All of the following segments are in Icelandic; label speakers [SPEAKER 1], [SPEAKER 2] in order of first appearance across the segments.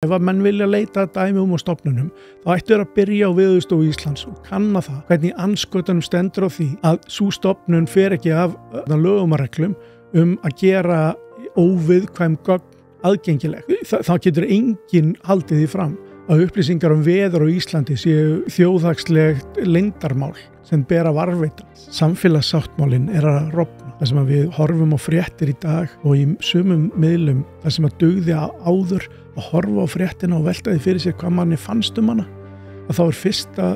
[SPEAKER 1] Ef að menn vilja leita að dæmum og stofnunum, þá ættu þeir að byrja á Veðurstofu Íslands og kanna það hvernig andskotanum stendur á því að sú stofnun fer ekki af lögum og reglum að gera óviðkvæm gögn aðgengileg. Þá getur enginn haldið því fram að upplýsingar veður á Íslandi séu þjóðhagslegt leyndarmál sem bera varðveita. Samfélagssáttmálinn að rofna. Það sem að við horfum á fréttir í dag og í sumum miðlum, það sem að dugði áður að horfa á fréttina og velta því fyrir sér hvað manni fannst hana, að þá fyrsta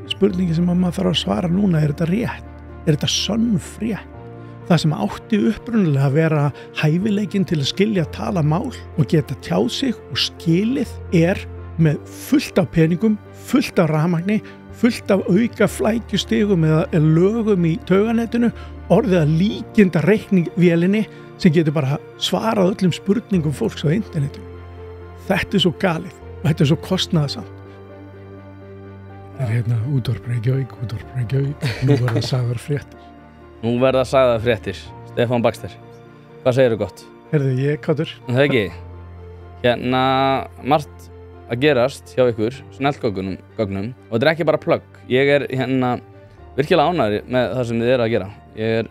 [SPEAKER 1] spurningi sem maður þarf að svara núna, þetta rétt? Þetta sönn frétt? Það sem átti upprunalega að vera hæfileikinn til að skilja tala mál og geta tjáð sig og skilið með fullt af peningum, fullt af rafmagni, fullt af auka flækjustigum eða lögum í tauganettinu, orðið að líkinda reikningvélinni sem getur bara svarað öllum spurningum fólks á internetinu. Þetta svo galið og þetta svo kostnaðarsamt. Það útvarp Reykjavík, nú verða sagðar fréttir.
[SPEAKER 2] Nú verða sagðar fréttir. Stefán Baxter, hvað segirðu gott?
[SPEAKER 1] Heyrðu, ég kátur.
[SPEAKER 2] Það ekki? Margt að gerast hjá ykkur, snjallgögnum, og þetta ekki bara plugg. Ég virkilega ánægður með það sem þið að gera. Ég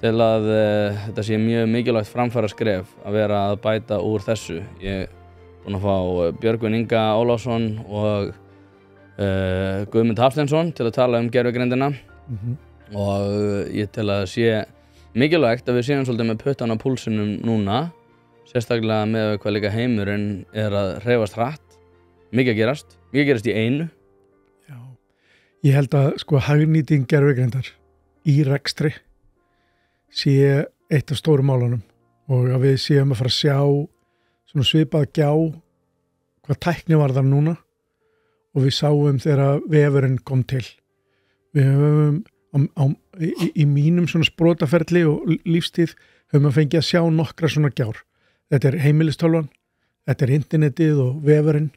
[SPEAKER 2] til að þetta sé mjög mikilvægt framfæra skref að vera að bæta úr þessu. Ég búinn að fá Björgvin Inga Ólafsson og Guðmund Hafsteinsson til að tala gervigreindina og ég til að sé mikilvægt að við séum svolítið með puttan á púlsinum núna, sérstaklega með hvað líka heimurinn að hreyfast hratt, mikið gerast í einu.
[SPEAKER 1] Já, ég held að hagnýting gervigreindar í rekstri sé eitt af stóru málunum og að við séum að fara að sjá svona svipað gjá hvað tækni var þar núna og við sáum þegar vefurinn kom til. Við höfum í mínum svona sprotaferli og lífstíð höfum að fengið að sjá nokkra svona gjár. Þetta heimilistölvan, þetta internetið og vefurinn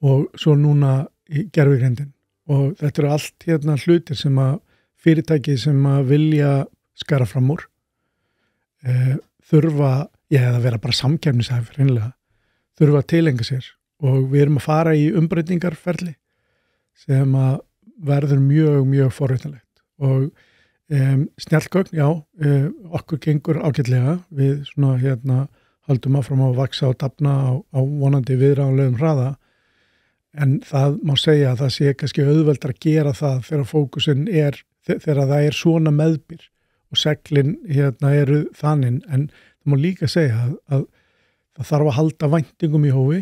[SPEAKER 1] og svo núna gervigreindin og þetta allt hlutir sem að fyrirtæki sem að vilja skara fram úr þurfa að vera bara samkeppnishæfir hreinlega, þurfa að tilenga sér og við erum að fara í umbreytingarferli sem að verður mjög forritanlegt og snjallgögn, já, okkur gengur ágætlega, við svona haldum áfram að vaxa og dafna á vonandi viðráðanlegum hraða en það má segja að það sé kannski auðveldar að gera það þegar fókusinn þegar það svona meðbyr og seglin eru þannig en það má líka segja að það þarf að halda væntingum í hófi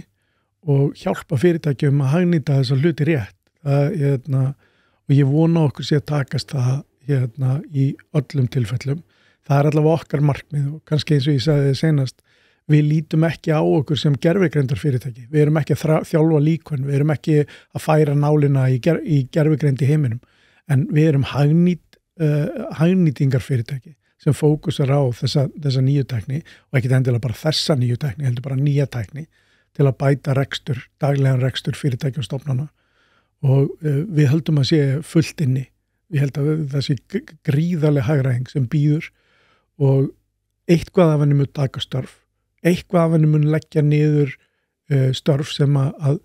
[SPEAKER 1] og hjálpa fyrirtækjum að hagnýta þessa hluti rétt. Og ég vona okkur sé að takast það í öllum tilfellum. Það allavega okkar markmið og kannski eins og ég sagði senast, við lítum ekki á okkur sem gervigreindar fyrirtæki. Við erum ekki að þjálfa líkön, við erum ekki að færa nálina í gervigreind í heiminum. En við erum hagnýtingar fyrirtæki sem fókusar á þessa nýju tækni og ekki endilega bara þessa nýju tækni, heldur bara nýja tækni til að bæta daglegan rekstur fyrirtæki og stofnana og við höldum að sé fullt inni. Við höldum að það sé gríðarleg hagræðing sem býður og eitthvað af henni mun taka störf, eitthvað af henni mun leggja niður störf sem að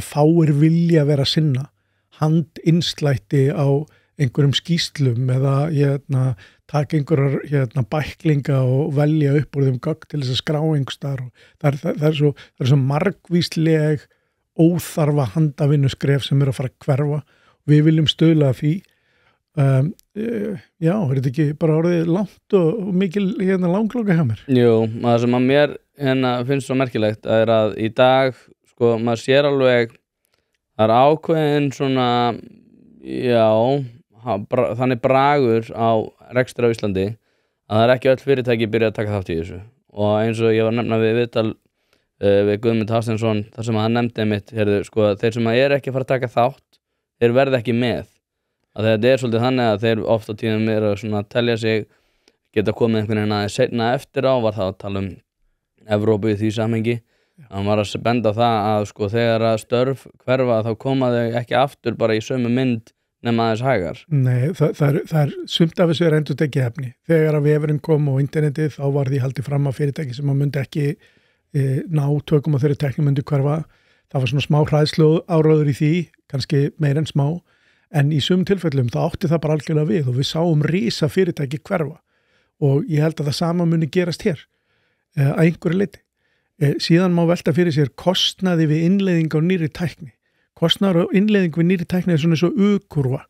[SPEAKER 1] fáir vilja vera að sinna, handinslætti á einhverjum skýslum eða taka einhverjar bæklinga og velja upp úr þeim gögn til þess að skrá einhvers staðar. Það er svo margvísleg óþarfa handavinnuskref sem að fara að hverfa. Við viljum stuðla að því. Já, þetta ekki bara orðið langt og mikil langloka hjá mér?
[SPEAKER 2] Jú, það sem að mér finnst svo merkilegt að í dag, maður sér alveg það ákveðin svona, já, þannig bragur á rekstri á Íslandi að það ekki öll fyrirtæki byrja að taka þátt í þessu og eins og ég var nefna við viðtal við Guðmund Hafsteinsson þar sem hann nefndi mitt, þeir sem ekki að fara að taka þátt, þeir verða ekki með að þetta svolítið þannig að þeir oft á tíðum svona að telja sig geta komið einhvern veginn aðeins seinna eftir á, var það að tala Evrópu í því samhengi. Hann var að benda á það að þegar að störf hverfa þá koma þau ekki aftur bara í sömu mynd nema aðeins hægar.
[SPEAKER 1] Nei, það sumt af þessu endurtekið efni. Þegar að vefurinn kom og internetið þá var því haldið fram að fyrirtæki sem að myndi ekki ná tökum á þeirri tækni myndi hverfa. Það var svona smá hræðslu áráður í því, kannski meir en smá, en í sumum tilfellum þá átti það bara algjörlega við og við sáum risa fyrirtæki hverfa og ég held að það sama muni gerast hér að einhverju leyti. Síðan má velta fyrir sér kostnaði við innleiðing á nýrri tækni. Kostnaður á innleiðing við nýrri tækni svona eins og U-kurva.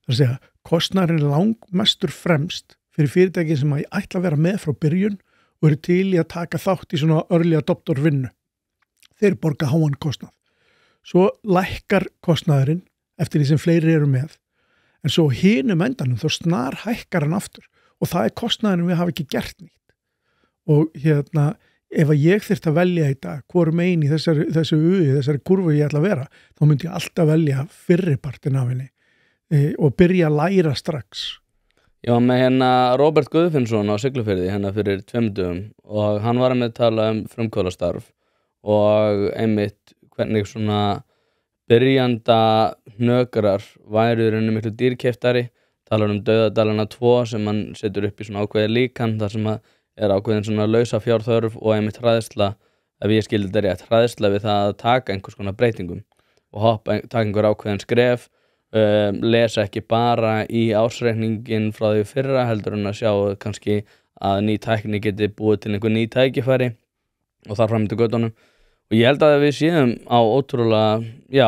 [SPEAKER 1] Það er að segja, kostnaðurinn er langmestur fremst fyrir fyrirtæki sem að ætla að vera með frá byrjun og eru til í að taka þátt í svona early adopter vinnu. Þeir borga háan kostnað. Svo lækkar kostnaðurinn eftir því sem fleiri eru með. En svo hinum endanum þá snar hækkar hann aftur og það er kostnaðurinn við hafa ekki gert nýtt. Og ef að ég þyrfti að velja í dag hvorum ein í þessari kurvu ég ætla að vera, þá myndi ég alltaf velja fyrripartin af henni og byrja að læra strax.
[SPEAKER 2] Já, með Róbert Guðfinnsson á Siglufirði fyrir 2 dögum og hann var með að tala frumkvöðlastarf og einmitt hvernig svona byrjanda hnökrar væru í rauninni miklu dýrkeyptari, talar dauðadalana 2 sem hann setur upp í svona ákveðið líkan þar sem að er ákveðin svona lausa fjárþörf og einmitt hræðsla, ef ég skildi þetta rétt, hræðsla við það að taka einhvers konar breytingum og taka einhver ákveðin skref, lesa ekki bara í ársreikningin frá því fyrra heldur en að sjá kannski að ný tækni geti búið til einhver ný tækifæri og þar fram til göttunum. Og ég held að við séum á ótrúlega, já,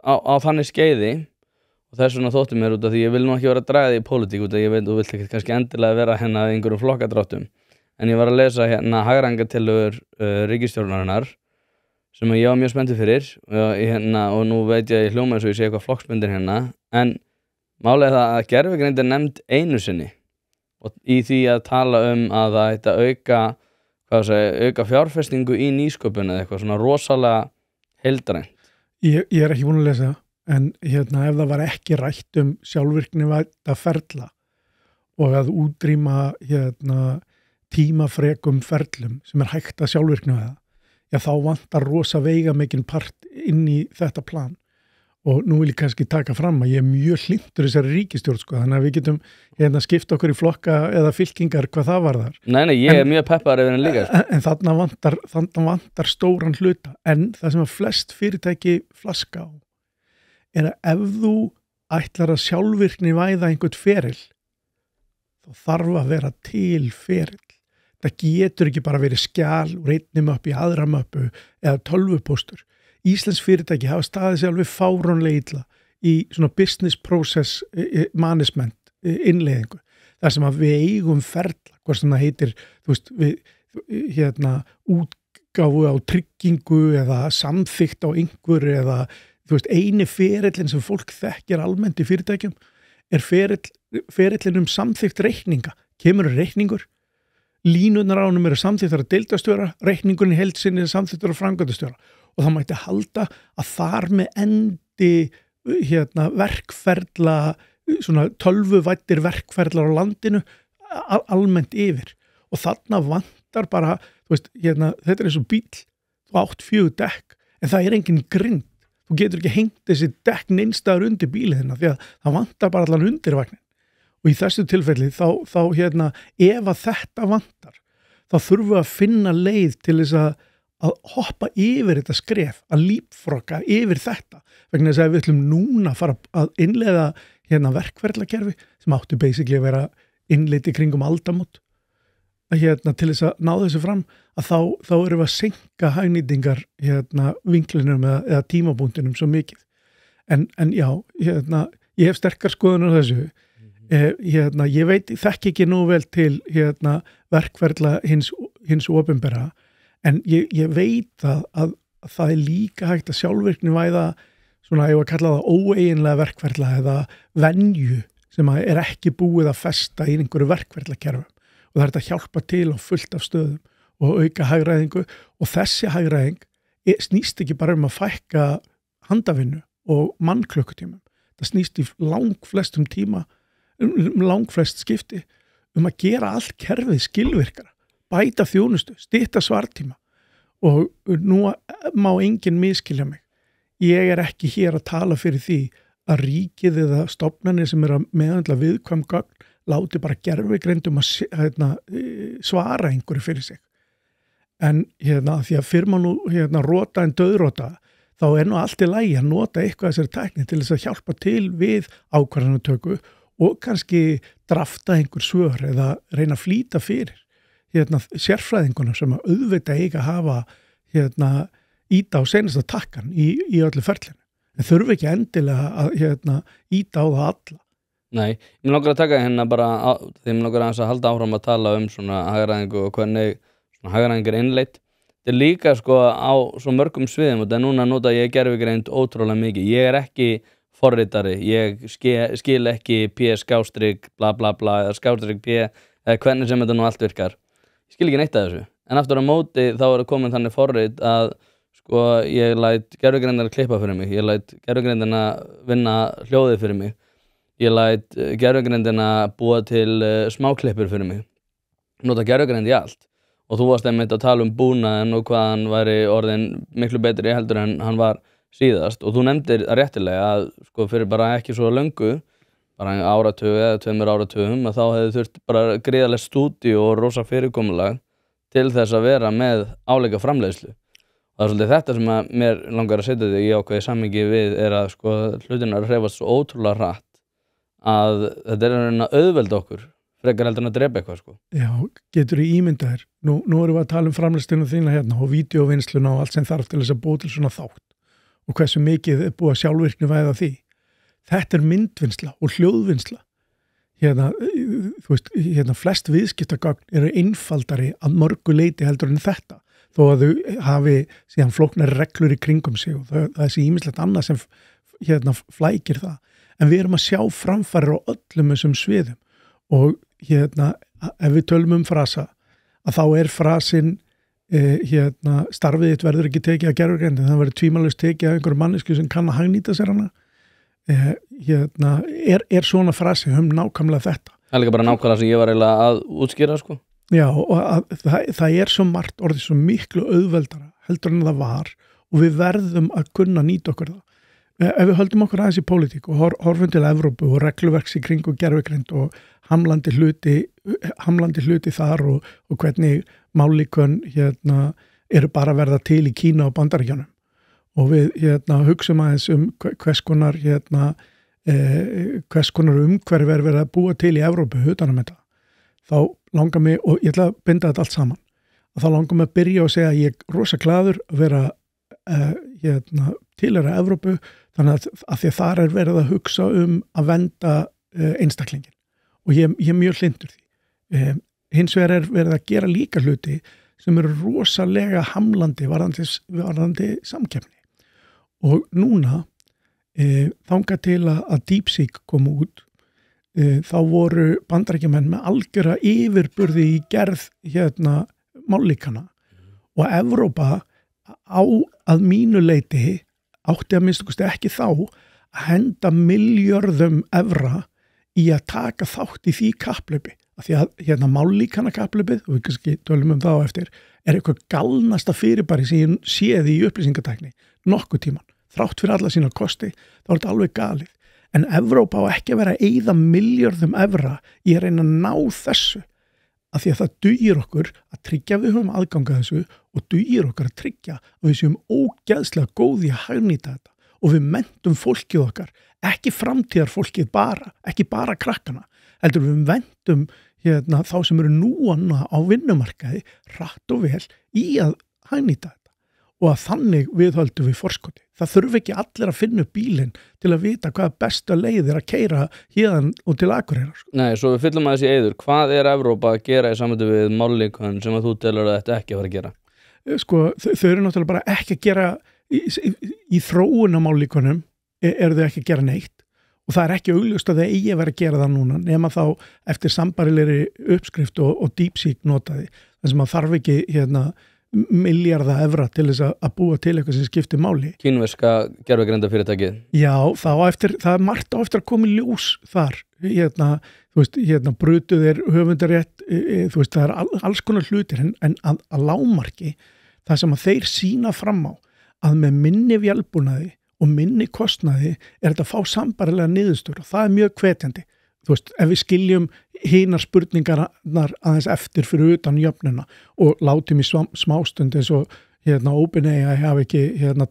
[SPEAKER 2] á þannig skeiði og þess vegna þótti mér út af því ég vil nú ekki vera að draga því í pólitík út af ég veit þú vilt ekki kannski endilega vera að einhverjum flokkadráttum. En ég var að lesa hagræðingartillögur ríkisstjórnarinnar sem ég var mjög spenntur fyrir og nú veit ég hljóma eins og ég sé eitthvað flokksbundin en málið er það að gervigreind er nefnd einu sinni og í því að tala að það ætti að auka fjárfestingu í nýsköpun eða eitthvað svona rosalega heildrænt.
[SPEAKER 1] Ég er ekki búin að lesa en ef það var ekki rætt sjálfvirkni vætta ferla og að útrýma tímafrekum ferlum sem er hægt að sjálfvirkni við það, já þá vantar rosa veigamikinn part inn í þetta plan og nú vil ég kannski taka fram að ég er mjög hlynntur þessari ríkisstjórn þannig að við getum skipta okkur í flokka eða fylkingar hvað það varðar.
[SPEAKER 2] Nei, ég er mjög peppaður yfir henni líka.
[SPEAKER 1] En þarna vantar stóran hluta en það sem að flest fyrirtæki flaska á er að ef þú ætlar að sjálfvirkni væða einhvern feril þá þarf að vera til feril. Það getur ekki bara verið skjal og einni möppu í aðra möppu eða tölvupóstur. Íslensk fyrirtæki hafa staðið sig alveg fáránlega illa í svona business process management innleiðingu. Þar sem að við eigum ferla, hvað sem það heitir, útgáfu á tryggingu eða samþykkt á einhverju eða eini ferillin sem fólk þekkir almennt í fyrirtækjum er ferillin samþykkt reikninga. Kemur reikningur, línurnar á honum eru samþykktar að deildarstjóra, reikningurinn í heild sinni er samþykktar að framkvæmdastjóra og það mætti halda að þar með endi verkferla, svona tölvuvættir verkferlar á landinu almennt yfir og þarna vantar bara, þetta er eins og bíl, þú átt 4 dekk en það er engin grind, þú getur ekki hengt þessi dekk neinstaður undir bílina því að það vantar bara allan undirvagnin. Og í þessu tilfelli þá ef að þetta vantar, þá þurfum við að finna leið til þess að hoppa yfir þetta skref, að lípfrokka yfir þetta. Vegna þess að við ætlum núna að fara að innleiða verkferlakerfi sem áttu basically að vera innleitt í kringum aldamót. Til þess að ná þessu fram, að þá erum við að seinka hagnýtingar vinklinum eða tímabúndinum svo mikið. En já, ég hef sterkar skoðanir á þessu. Ég þekki ekki nú vel til verkferla hins opinbera en ég veit að það er líka hægt að sjálfvirkni væða svona, ég var að kalla það óeiginlega verkferla eða venju sem er ekki búið að festa í einhverju verkferlakerfum og það er að hjálpa til á fullt af stöðum og auka hagræðingu og þessi hagræðing snýst ekki bara að fækka handavinnu og mannklukkutímum, það snýst í langflestum tíma langflest skipti að gera allt kerfið skilvirkara, bæta þjónustu, stytta svartíma og nú má enginn miskilja mig. Ég er ekki hér að tala fyrir því að ríkið eða stofnanir sem eru að meðhandla viðkvæm gögn láti bara gervigreindum að svara einhverju fyrir sig. en því að fyrr má nú rota en döðrota, þá nú allt í lagi að nota eitthvað þessari tækni til þess að hjálpa til við ákvarðanatöku og kannski drafta einhver svör eða reyna að flýta fyrir sérfræðinguna sem að auðvitað eiga að hafa íta á seinasta takkan í öllu ferlinu. En þurfi ekki endilega að íta á það alla.
[SPEAKER 2] Nei, ég langar að taka hérna bara, þegar ég langar að halda áfram að tala svona hagræðingu og hvernig svona hagræðing innleitt. Þetta líka sko á svo mörgum sviðum og þetta núna nota ég gervigreind ótrúlega mikið. Ég ekki forritari, ég skil ekki p-skástrík bla bla bla eða skástrík p eða hvernig sem þetta nú allt virkar. Ég skil ekki neitt af þessu. En aftur á móti þá komin þannig forrit að sko ég læt gervigreindina klippa fyrir mig, ég læt gervigreindina vinna hljóðið fyrir mig. Ég læt gervigreindina búa til smáklippur fyrir mig. Nota gervigreind í allt. Og þú varst einmitt að tala búnaðinn og hvað hann væri orðin miklu betri heldur en hann var síðast. Og þú nefndir réttilega að sko fyrir bara ekki svo löngu, bara áratug eða 2 áratugum, að þá hefði þurft bara gríðarlegt stúdíu og rosa fyrirkomulag til þess að vera með áleika framleiðslu. Og það svolítið þetta sem að mér langar að setja þig í ákveði samhengi við að sko hlutirnar hreyfast svo ótrúlega hratt að þetta að auðvelda okkur frekar heldur en að drepa eitthvað sko.
[SPEAKER 1] Já, getur í ímyndaðir. Nú erum við að tala framleiðsluna þína hérna og vídeóvinnsluna og allt sem þarf til þess að búa til svona þátt og hversu mikið búið að sjálfvirkni væða því. Þetta myndvinnsla og hljóðvinnsla. Þú veist, flest viðskiptagögn eru einfaldari að mörgu leyti heldur en þetta. Þó að þau hafi síðan flóknar reglur í kringum sig og það sé ýmislegt annað sem flækir það. En við erum að sjá framfarir á öllum þessum sviðum og ef við tölum frasa að þá frasinn starfið þitt verður ekki tekið að gervigreind, það verður tvímælalaust tekið að einhverju mannesku sem kann að hagnýta sér hana. Svona frasi nákvæmlega þetta.
[SPEAKER 2] Það líka bara nákvæmlega sem ég var eiginlega að útskýra sko.
[SPEAKER 1] Já, og það svo margt orðið svo miklu auðveldara heldur en það var og við verðum að kunna nýta okkur það. Ef við höldum okkur aðeins í pólitík og horfum til Evrópu og regluverks í kringu gervigreind og hamlandi hluti þar og hvernig mállíkön eru bara að verða til í Kína og Bandaríkjunum og við hugsum aðeins hvers konar umhverfi verið að búa til í Evrópu utanum þetta. Þá langar mig, og ég ætla að binda þetta allt saman, að þá langar mig að byrja og segja að ég rosa glaður að vera tilheyra Evrópu, þannig að því að þar verið að hugsa að vernda einstaklingin og ég mjög hlynntur því. Hins vegar verið að gera líka hluti sem eru rosalega hamlandi varðandi samkeppni. Og núna þangað til að DeepSeek kom út, þá voru Bandaríkjamenn með algjöra yfirburði í gerð mállíkana og Evrópa á að mínu leyti átti að minnstu kosti ekki þá að henda milljörðum evra í að taka þátt í því kapphlaupi. Af því að mállíkana kapplaupið, og við kannski tölum það á eftir, eitthvað galnasta fyrirbæri sem ég séði í upplýsingatækni nokkuð tíman. Þrátt fyrir alla sína kosti, þá þetta alveg galið. En Evrópa á ekki að vera að eyða milljörðum evra í að reyna að ná þessu. Af því að það dugir okkur að tryggja við höfum aðganga þessu og dugir okkur að tryggja að við séum ógeðslega góði að hagnýta þetta og við mentum fólkið okkar, ekki framtíðar fólkið ekki bara krakkana, heldur við mentum þá sem eru núna á vinnumarkaði hratt og vel í að hagnýta þetta og að þannig viðhöldum við forskoti. Það þurfi ekki allir að finna upp bílinn til að vita hvað besta leið að keyra héðan og til Akureyrar.
[SPEAKER 2] Nei, svo við fyllum að þessi eyður. Hvað Evrópa að gera í samvættu við mállíkön sem að þú telur að þetta ekki að fara að gera?
[SPEAKER 1] Sko, þau eru náttúrulega bara ekki að gera í þróun á mállíkönum eru þau ekki að gera neitt og það ekki augljóst að þau eigi að vera að gera það núna nema þá eftir sambærilegri uppskrift og DeepSeek notaði þar sem að þarf ekki milljarða evra til þess að búa til eitthvað sem skiptir máli.
[SPEAKER 2] Kínverska gervigreinda fyrirtækið.
[SPEAKER 1] Já, það margt á eftir að koma í ljós þar. Brutu þeir höfundarétt, það alls konar hlutir en að lágmarki það sem að þeir sýna fram á að með minni vélbúnaði og minni kostnaði þetta að fá sambarilega niðurstöður og það mjög hvetjandi. þú veist, ef við skiljum hinar spurningarnar aðeins eftir fyrir utan jöfnuna og látum í smástund eins og OpenAI hafi ekki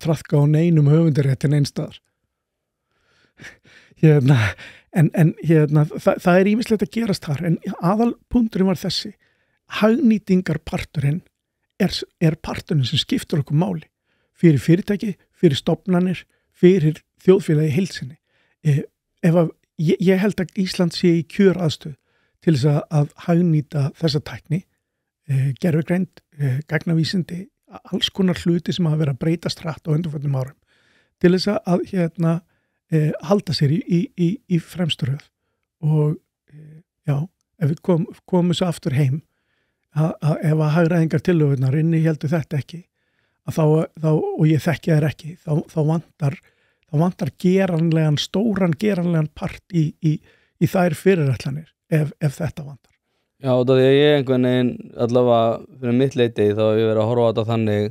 [SPEAKER 1] traðka á neinum höfundaréttin einstæðar það er ýmislegt að gerast þar en aðalpunkturinn var þessi hagnýtingarparturinn er parturinn sem skiptur okkur máli fyrir fyrirtæki, fyrir stofnanir fyrir þjóðfélagi í heild sinni ég held að Ísland sé í kjöraðstöð til þess að hagnýta þessa tækni gervigreind, gagnavísindi alls konar hluti sem hafa verið að breytast hratt á undanförnum árum til þess að halda sér í fremsturöð og ef við komum svo aftur heim ef að hagræðingar tillögurnar innihéldu þetta ekki og ég þekki þær ekki þá vantar stóran geranlegan part í þær fyrirætlanir ef þetta vantar.
[SPEAKER 2] Já, það því að ég einhvern veginn allavega fyrir mitt leiti þá hef ég verið að horfa á þetta þannig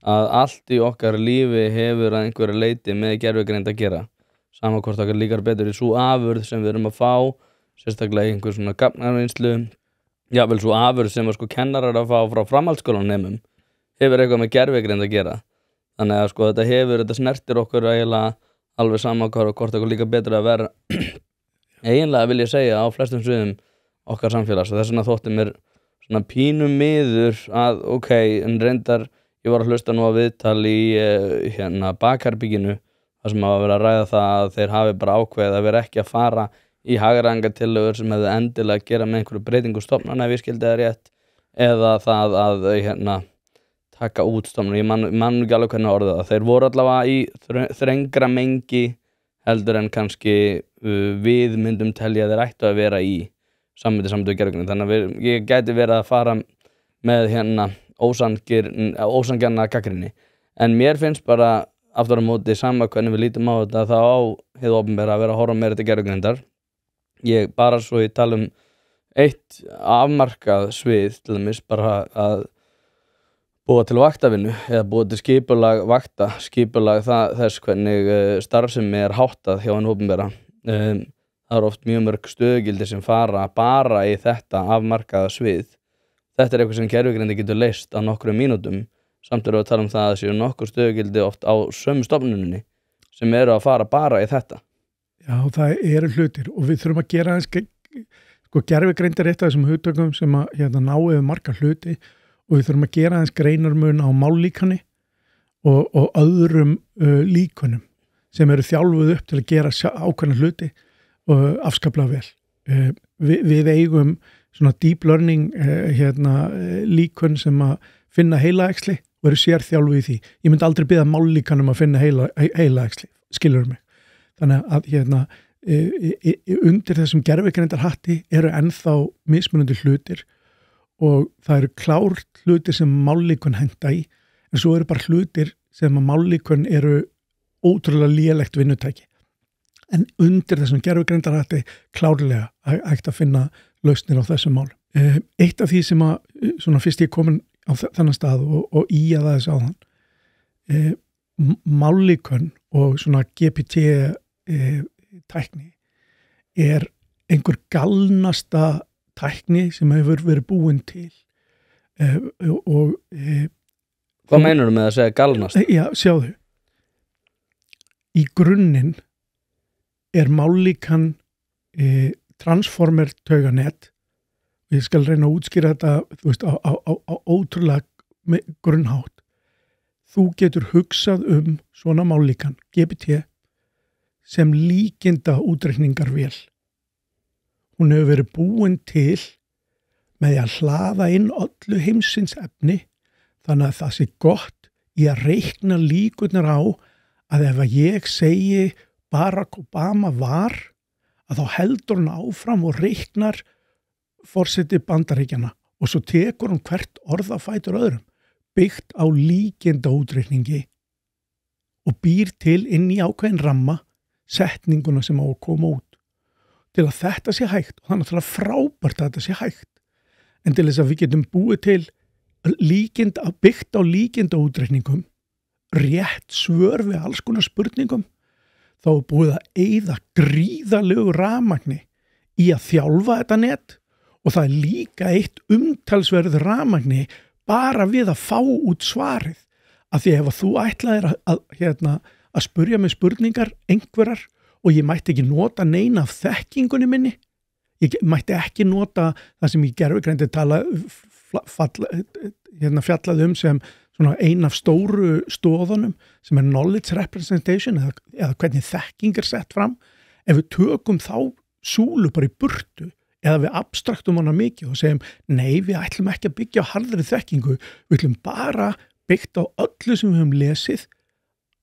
[SPEAKER 2] að allt í okkar lífi hefur að einhverju leiti með gervigreind að gera sama hvort okkar líkar betur í svo afurð sem við erum að fá sérstaklega einhver svona gagnarvinnslu jafnvel svo afurð sem að kennarar að fá frá framhaldsskólanemum hefur eitthvað með gervigreind að gera þannig að þetta snertir okkur eiginlega alveg sama hvort okkur líka betur að vera eiginlega vil ég segja á flestum sviðum okkar samfélags og þess vegna þótti mér svona pínu miður að en reyndar ég var að hlusta nú að viðtal í bakherbygginu þar sem að vera að ræða það að þeir hafi bara ákveðið að vera ekki að fara í hagræðingartillögur sem hefði endilega að gera með einhverju breytingu stofnana ef ég skildi það rétt eða það að taka út stofnana, ég man ekki alveg hvernig orðið það, þeir voru allavega í þrengra mengi heldur en kannski við myndum telja þeir ættu að vera í samtöku gervigreind, þannig að ég gæti verið að fara með ósangjarna gagnrýni en mér finnst bara aftur á móti sama hvernig við lítum á þetta þá á hið opinbera að vera að horfa meira til gervigreindar ég bara svo ég tala eitt afmarkað svið til dæmis bara að búa til vaktavinnu eða búa til skipulag vakta, skipulag þess hvernig starfsemi er háttað hjá hinn opinbera það er oft mjög mörg stöðugildi sem fara bara í þetta afmarkaða svið þetta er eitthvað sem gervigreindi getur leyst á nokkrum mínútum samt erum við að tala það að séu nokkur stöðugildi oft á sömu stofnuninni sem eru að fara bara í þetta.
[SPEAKER 1] Já, það eru hlutir og við þurfum að gera gervigreind er eitt af þessum hugtökum sem að ná yfir marga hluti og við þurfum að gera greinarmun á mállíkani og öðrum líkunum sem eru þjálfuð upp til að gera ákveðna hluti og afskaplega vel. Við eigum svona deep learning líkun sem að finna heilaæxli og eru sérþjálfuð í því. Ég myndi aldrei biðja mállíkanum að finna heilaæxli, skilur mig. Þannig að undir þessum gervigreindarhatti eru ennþá mismunandi hlutir og það eru klárt hlutir sem mállíkun henta í en svo eru bara hlutir sem að mállíkun eru ótrúlega lélegt vinnutæki. En undir þessum gervigreindarhatti klárlega hægt að finna lausnir á þessum málum. Eitt af því sem að svona fyrst ég komin á þennan stað og í að þessu áðan mállíkun og svona GPT tækni er einhver galnasta tækni sem hefur verið búin til og
[SPEAKER 2] Hvað meinarðu með að segja galnast?
[SPEAKER 1] Já, sjáðu í grunninn er mállíkan transformer tauganet ég skal reyna að útskýra þetta þú veist, á ótrúlega grunnhátt þú getur hugsað svona mállíkan GPT sem líkinda útreikningarvél hún hefur verið búin til með því að hlaða inn öllu heimsins efni þannig að það sé gott í að reikna líkurnar á að ef að ég segi Barack Obama var að þá heldur hann áfram og reiknar forseti Bandaríkjanna og svo tekur hann hvert orð að fætur öðrum byggt á líkinda útreikningi og býr til inn í ákveðin ramma setninguna sem á að koma út til að þetta sé hægt og þannig að frábært að þetta sé hægt en til þess að við getum búið til byggt á líkinda útreikningum rétt svör við alls konar spurningum þá er búið að eyða gríðarlegu rafmagni í að þjálfa þetta net og það er líka eitt umtalsverð rafmagni bara við að fá út svarið. Af því ef þú ætlaðir að spurja mig spurningar einhverjar og ég mætti ekki nota neina af þekkingunni minni, ég mætti ekki nota það sem ég gervigreindi fjallaði sem svona ein af stóru stóðunum sem knowledge representation eða hvernig þekking sett fram. Ef við tökum þá súlu bara í burtu eða við abstraktum hana mikið og segjum nei, við ætlum ekki að byggja á harðri þekkingu, við ætlum bara byggt á öllu sem við höfum lesið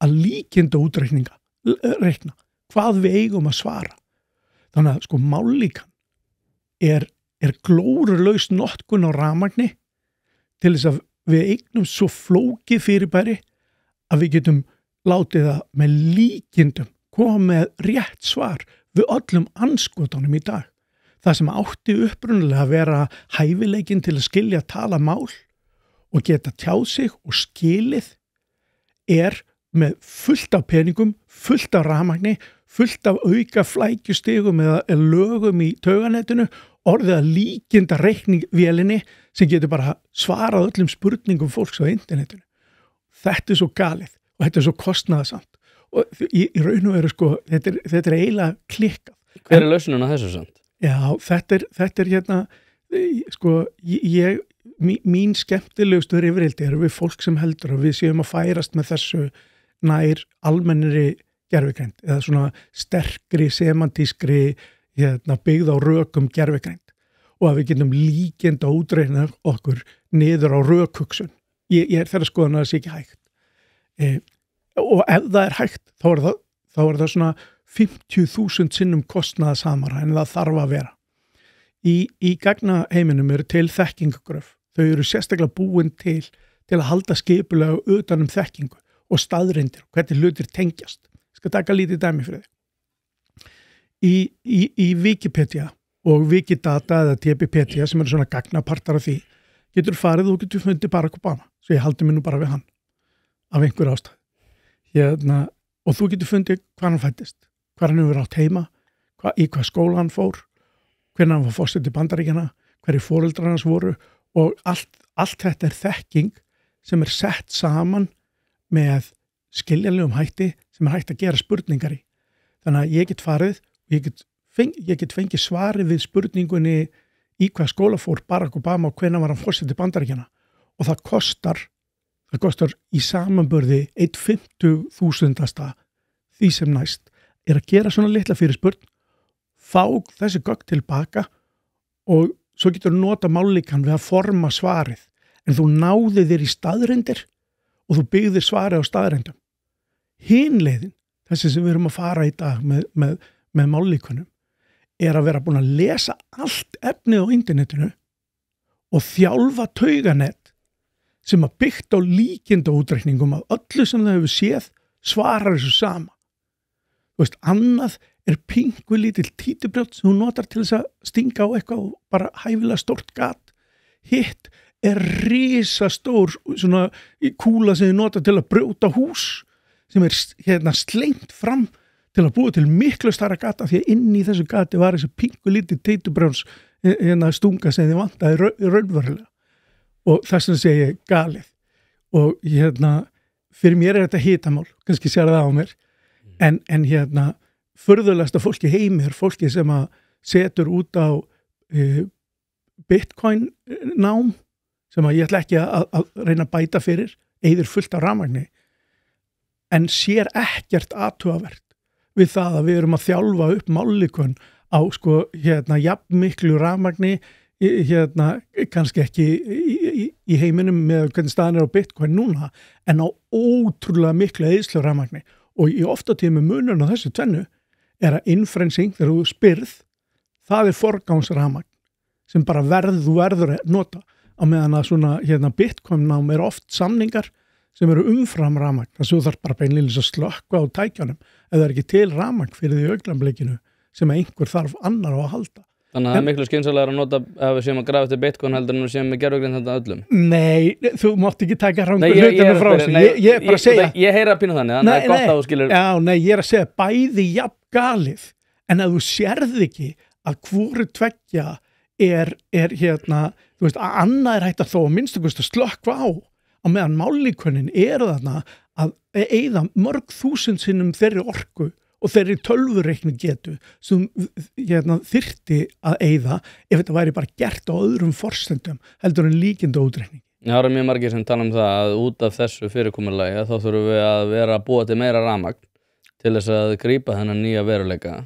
[SPEAKER 1] að líkinda útreikna hvað við eigum að svara. Þannig að sko mállíkan er glórulaus notkun á rafmagni til þess að við eignum svo flókið fyrirbæri að við getum látið það með líkindum koma með rétt svar við öllum andskotunum í dag. Það sem átti upprunalega að vera hæfileikinn til að skilja tala mál og geta tjáð sig og skilið með fullt af peningum, fullt af rafmagni, fullt af auka flækjustigum eða lögum í tauganettinu, orðið að líkinda reikningvélinni sem getur bara svarað öllum spurningum fólks á internetinu. Þetta svo galið og þetta svo kostnaðarsamt og í raun og veru sko, þetta eiginlega klikkað.
[SPEAKER 2] Hver lausnin á þessu samt?
[SPEAKER 1] Já, þetta sko, mín skemmtilegustu yfirildi við fólk sem heldur að við séum að færast með þessu nær almennri gervigreind eða svona sterkri, semantískri byggð á rökum gervigreind og að við getum líkinda útreikna okkur niður á rökhugsun. Ég þeirra skoðan að það sé ekki hægt. Og ef það er hægt, þá er það svona 50.000 sinnum kostnaðarsamara en það þarf að vera. Í gagnaheiminum eru til þekkingagröf. Þau eru sérstaklega búin til að halda skipulega utan þekkingu og staðreyndir og hvernig hlutir tengjast. Ég skal taka lítið dæmi fyrir þig. Í Wikipedia og Wikidata eða TPpedia sem eru svona gagnapartar af því, getur farið og getur fundið Barack Obama. Svo ég haldi mig nú bara við hann af einhver ástæð. Og þú getur fundið hvað hann fættist, hvað hann hefur átt heima, í hvað skóla hann fór, hvernig hann var forseti Bandaríkjanna, hverju foreldrar hans voru og allt þetta er þekking sem er sett saman með skiljanlegum hætti sem er hægt að gera spurningar í. Þannig að ég get farið og ég get fengið svarið við spurningunni í hvað skóla fór Barack Obama og hvenær var hann forseti Bandaríkjanna og það kostar í samanburði 1/50.000 því sem næst er að gera svona litla fyrirspurn, fá þessi gögn tilbaka og svo getur þú nota mállíkan við að forma svarið en þú náði þér í staðreyndir og þú byggðir svarið á staðreyndum. Hin leiðin, þessi sem við erum að fara í dag með mállíkunum, er að vera búin að lesa allt efnið á internetinu og þjálfa tauganett sem að byggt á líkinda útreikningum af öllu sem það hefur séð svarar þessu sama. Þú veist, annað er pingu lítill títubrjót sem þú notar til þess að stinga á eitthvað og bara hæfilega stórt gat. Hitt er risastór svona kúla sem þið notar til að brjóta hús sem er slengt fram til að búa til miklu starra gata því að inn í þessu gati var þessi pingu lítill títubrjóns stunga sem þið vantaði raunverulega. Og þess vegna segi ég galið og fyrir mér er þetta hitamál, kannski sér það á mér en furðulegasta fólki heimi er fólki sem að setur út á Bitcoin nám sem að ég ætla ekki að reyna að bæta fyrir, eyðir fullt af rafmagni en sér ekkert athugavert við það að við erum að þjálfa upp mállíkun á jafn miklu rafmagni kannski ekki í heiminum með hvernig staðan er á Bitcoin núna en á ótrúlega miklu eyðslu rafmagni og í ofta tíma munurinn á þessu tvennu er að inferencing þegar þú spyrð það er forgangsrafmagn sem bara verður að nota á meðan að svona Bitcoin nám er oft samningar sem eru umfram rafmagn þess að þú þarf bara beinlínis að slökkva á tækjanum ef það er ekki til rafmagn fyrir því augnablikinu sem einhver þarf annar á að halda.
[SPEAKER 2] Þannig að það er miklu skynsamlegar að nota ef við séum að grafa eftir Bitcoin heldur en við séum með gervigreind þetta öllum.
[SPEAKER 1] Nei, þú mátt ekki taka rangur hlutina frá þessu. Ég er bara að segja.
[SPEAKER 2] Ég heyra að pínu þannig, þannig að það er gott að þú skilur.
[SPEAKER 1] Já, nei, ég er að segja bæði jafn galið, en að þú sérð ekki að hvoru tveggja er hérna, þú veist, að annað hægt að þó að minnstakosti að slökkva á meðan mállíkönin þarna að eyða mörg þúsund sinnum þeirri orku og þeirri tölvureikni getu sem þyrfti að eyða ef þetta væri bara gert á öðrum forsendum heldur en líkinda útreikning.
[SPEAKER 2] Það eru mjög margir sem tala það að út af þessu fyrirkomulagi þá þurfum við að vera að búa til meira rafmagn til þess að grípa þennan nýja veruleika.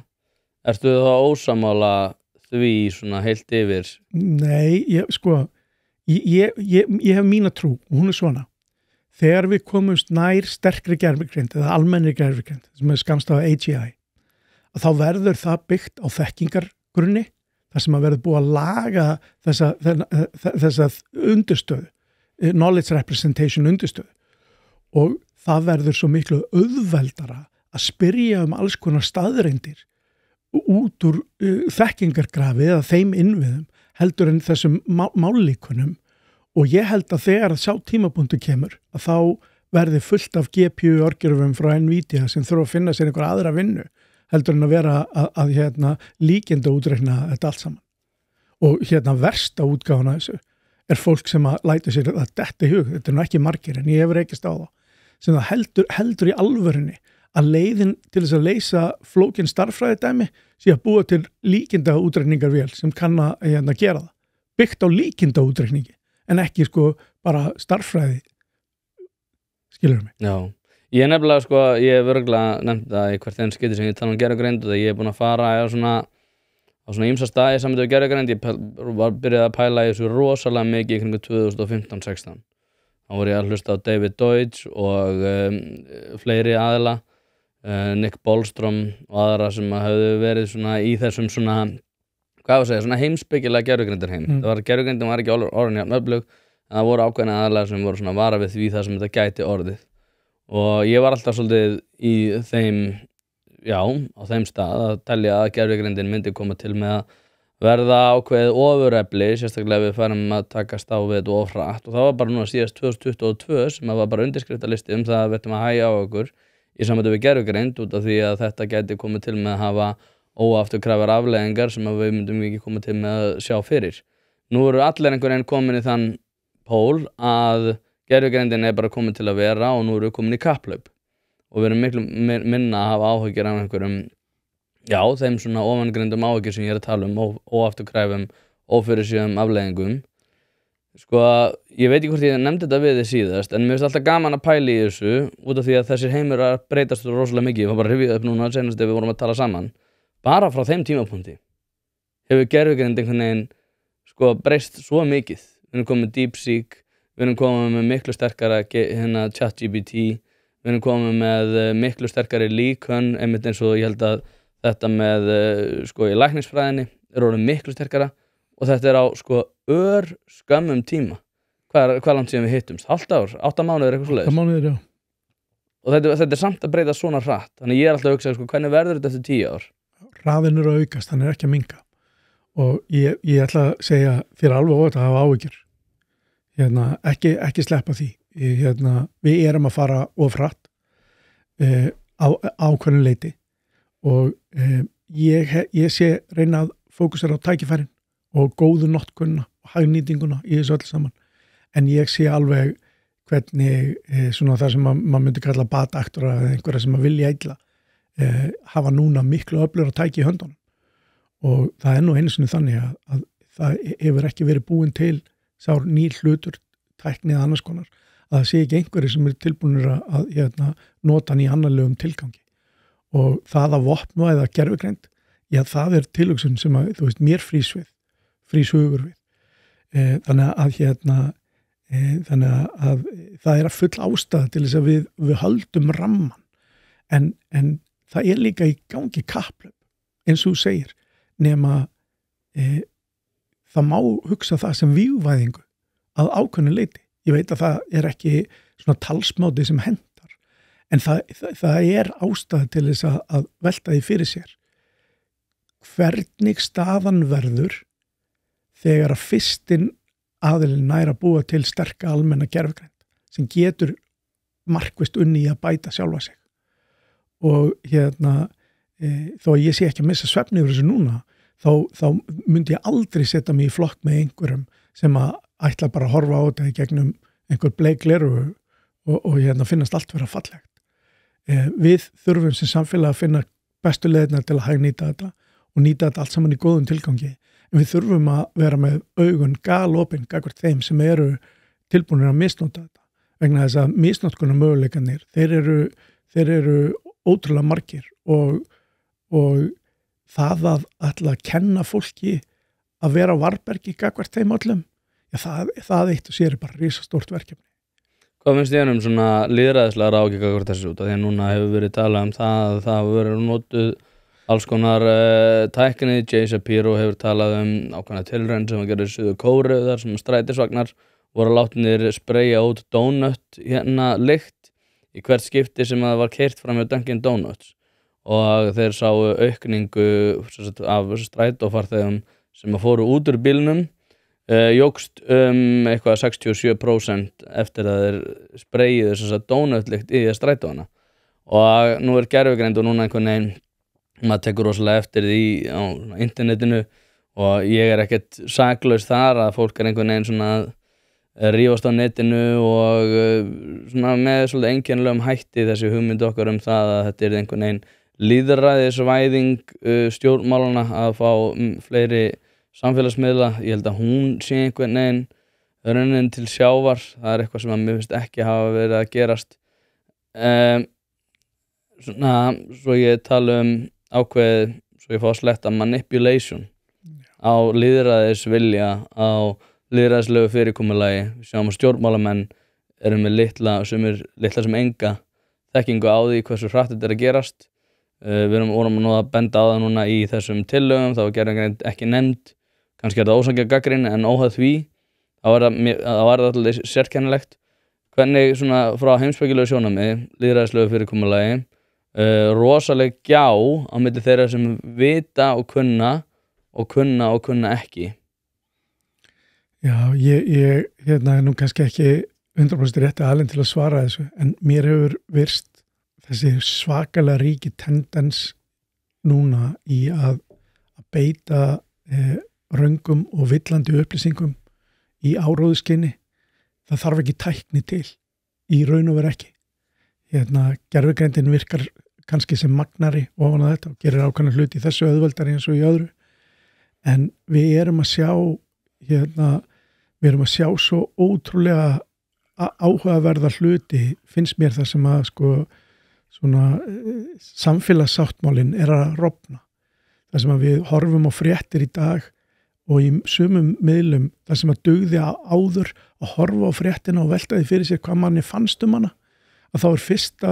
[SPEAKER 2] Ertu þá ósammála því svona heilt yfir?
[SPEAKER 1] Nei, ég hef mína trú og hún svona. Þegar við komumst nær sterkri gervigreind eða almennri gervigreind sem skammstafað AGI, að þá verður það byggt á þekkingargrunni þar sem að verður búið að laga þessa undirstöðu, knowledge representation undirstöðu og það verður svo miklu auðveldara að spyrja alls konar staðreindir út úr þekkingargrafi eða þeim innviðum heldur en þessum mállíkunum. Og ég held að þegar að sá tímapunktur kemur að þá verði fullt af GPU-orgjörfum frá NVIDIA sem þurfa að finna sér einhver aðra vinnu heldur en að vera að líkinda útreikna þetta allt saman. Og versta útgáfuna þessu er fólk sem að læta sér að detta í hug, þetta ekki margir en ég hefur rekist á það, sem það heldur í alvörunni að leiðin til þess að leysa flókin starffræðidæmi sé að búa til líkinda útreikningarvél sem kann að gera það, byggt á líkinda útreikningi. En ekki bara starffræði, skilur mig.
[SPEAKER 2] Já, ég nefnilega ég hef örugglega nefnt það í hvert skipti sem ég tala gervigreind og ég hef búin að fara á svona ýmsa staði saman við gervigreind. Ég byrjaði að pæla í þessu rosalega mikið í kringum 2015-16. Þá var ég að hlusta á David Deutsch og fleiri aðila, Nick Bostrom og aðra sem hefðu verið svona í þessum svona svona heimspekilega gervigreindir heim. Gervigreindin var ekki orðin jafn öflug, en það voru ákveðna aðalega sem voru svona vara við því það sem þetta gæti orðið. Og ég var alltaf svolítið í þeim, á þeim stað að telja að gervigreindin myndi koma til með að verða ákveðið ofurefli, sérstaklega við færum að takast á við þetta ofrætt. Og það var bara núna síðast 2022 sem var bara undirskriftalisti það að við ættum að hægja á okkur í sambandi við gervigreind út af því að þetta gæti komið til með að hafa óafturkræfar afleiðingar sem við myndum ekki koma til með að sjá fyrir. Nú eru allir einhvern veginn komin í þann pól að gervigreindin bara komin til að vera og nú eru komin í kapplaup og við erum miklu minna að hafa áhyggjur af einhverjum, þeim svona ofangreindum áhyggjur sem ég að tala óafturkræfum, ófyrirséðum afleiðingum. Ég veit ekki hvort ég nefndi þetta við þið síðast en mér finnst alltaf gaman að pæla í þessu út af því að þessir heimur að breytast rosalega mikið. Ég var bara að rifja upp núna senast ef við vorum að tala saman. Bara frá þeim tímapunkti hefur gervigreind einhvern veginn breyst svo mikið. Við erum komið með DeepSeek, við erum komið með miklu sterkara ChatGPT, við erum komið með miklu sterkari líkön, einmitt eins og ég held að þetta með í læknisfræðinni orðið miklu sterkara og þetta á skömmum tíma. Hvað langt síðan við hittumst? Hálft ár? 8 mánuðir eitthvað svoleiðis?
[SPEAKER 1] 8 mánuðir, já.
[SPEAKER 2] Og þetta samt að breyta svona hratt. Þannig ég alltaf að hugsa, hvernig verður þetta eftir 10 ár?
[SPEAKER 1] Hraðinn að aukast, hann ekki að minnka. Og ég ætla að segja þér alveg óvægt að hafa áhyggjur. Ekki sleppa því. Við erum að fara of hratt á ákveðnu leyti og ég sé reyna að fókusera á tækifærin og góðu notkunna og hagnýtinguna í þessu öll saman. En ég sé alveg hvernig svona það sem maður myndi kalla bataktora eða einhverja sem að vilja illa hafa núna miklu öflur að tæki í höndunum. Og það nú einu sinni þannig að það hefur ekki verið búin til sár nýr hlutur, tækni eða annars konar, að það sé ekki einhverju sem tilbúinir að nota hann í annarlegum tilgangi. Og það að vopna eða gervigreind, það tilhugsun sem að, þú veist, mér frýs hugur við. Þannig að það að full ástæða til þess að við höldum ramman. En það líka í gangi kapplaup, eins og þú segir, nema það má hugsa það sem vígvæðingu að ákveðnu leyti. Ég veit að það ekki svona talsmáti sem hentar, en það ástæða til þess að velta því fyrir sér. Hvernig staðan verður þegar að fyrstinn aðilinn nær að búa til sterka almenna gervigreind sem getur markvisst unni í að bæta sjálfa sig. Og þó ég sé ekki að missa svefni yfir þessu núna, þá myndi ég aldrei setja mig í flokk með einhverjum sem að ætla bara að horfa á þetta í gegnum einhver bleikleru og finnast allt vera fallegt. Við þurfum sem samfélag að finna bestu leiðina til að hagnýta þetta og nýta þetta allt saman í góðum tilgangi. En við þurfum að vera með augun galopin gagnvart þeim sem eru tilbúinir að misnota þetta. Vegna þess að misnotkunar möguleikarnir, þeir eru ótrúlega margir og það að ætla að kenna fólki að vera á varbergi gagnvart þeim öllum, það eitt og sér er bara risastórt verkefni.
[SPEAKER 2] Hvað finnst þér svona lýðræðislega ráðgjöf gagnvart þessu út? Því að núna hefur verið talað það að það hefur verið notuð alls konar tækni. Jay Shapiro hefur talað ákveðna tilraun sem að gera í Suður Kóreu þar sem strætisvagnar voru látnir spreyja út donut lykt í hvert skipti sem það var keyrt fram hjá Dunkin Donuts og þeir sáu aukningu af strætófarþegum sem að fóru út úr bílnum jókst eitthvað 67% eftir að þeir spreyjuðu donutlykt í strætóana og nú gervigreind og núna einhvern veginn maður tekur rosalega eftir því á internetinu og ég ekkert saklaus þar að fólk einhvern veginn svona rífast á netinu og svona með svolítið einkennilegum hætti þessi hugmynd okkar það að þetta einhvern veginn lýðræðisvæðing stjórnmálana að fá fleiri samfélagsmiðla. Ég held að hún sé einhvern veginn raunin til sjávar. Það eitthvað sem að mér finnst ekki hafa verið að gerast. Svona, svo ég tala ákveðið, svo ég fá að sletta manipulation á lýðræðisvilja, á lýðræðislegu fyrirkomulagi. Við sjáum að stjórnmálamenn eru með litla sem enga þekkingu á því hversu hratt þetta að gerast. Við vorum nú að benda á það núna í þessum tillögum, það var gerðan ekki nefnd, kannski það ósangja gagnrýni en óháð því, þá var það alltaf sérkennilegt. Hvernig svona frá heimspekilegu sjónarmiði, lýðræðislegu fyrirkomulagi, rosaleg gjá á milli þeirra sem vita og kunna ekki.
[SPEAKER 1] Já, ég er nú kannski ekki 100% rétti aðeins til að svara þessu, en mér hefur virst þessi svakalega ríki tendens núna í að beita röngum og villandi upplýsingum í áróðuskyni. Það þarf ekki tækni til í raun og veru ekki. Gervigreindin virkar kannski sem magnari ofan á þetta og gerir ákveðna hluti í þessu auðveldari eins og í öðru. En við erum að sjá svo ótrúlega áhugaverða hluti, finnst mér það sem að samfélagssáttmálin er að rofna. Það sem að við horfum á fréttir í dag og í sumum miðlum, það sem að dugði áður að horfa á fréttina og velta því fyrir sér hvað manni fannst hana, að þá fyrsta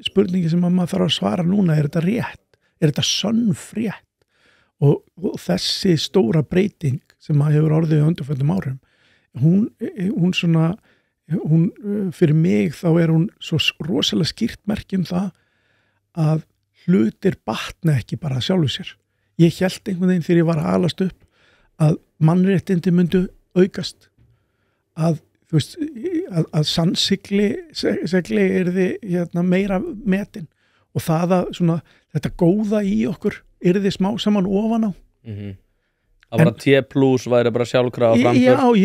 [SPEAKER 1] spurningi sem maður þarf að svara núna, er þetta rétt? Er þetta sönn frétt? Og þessi stóra breyting sem að hefur orðið á undanförnum árum, hún fyrir mig þá er hún svo rosalega skýrt merki það að hlutir batna ekki bara sjálfu sér. Ég hélt einhvern veginn þegar ég var að alast upp að mannréttindi myndu aukast, að sannsigli yrði meira metin og það að þetta góða í okkur yrði smá saman ofan á.
[SPEAKER 2] Það var að T+ væri bara sjálfkrafa framför.
[SPEAKER 1] Já, í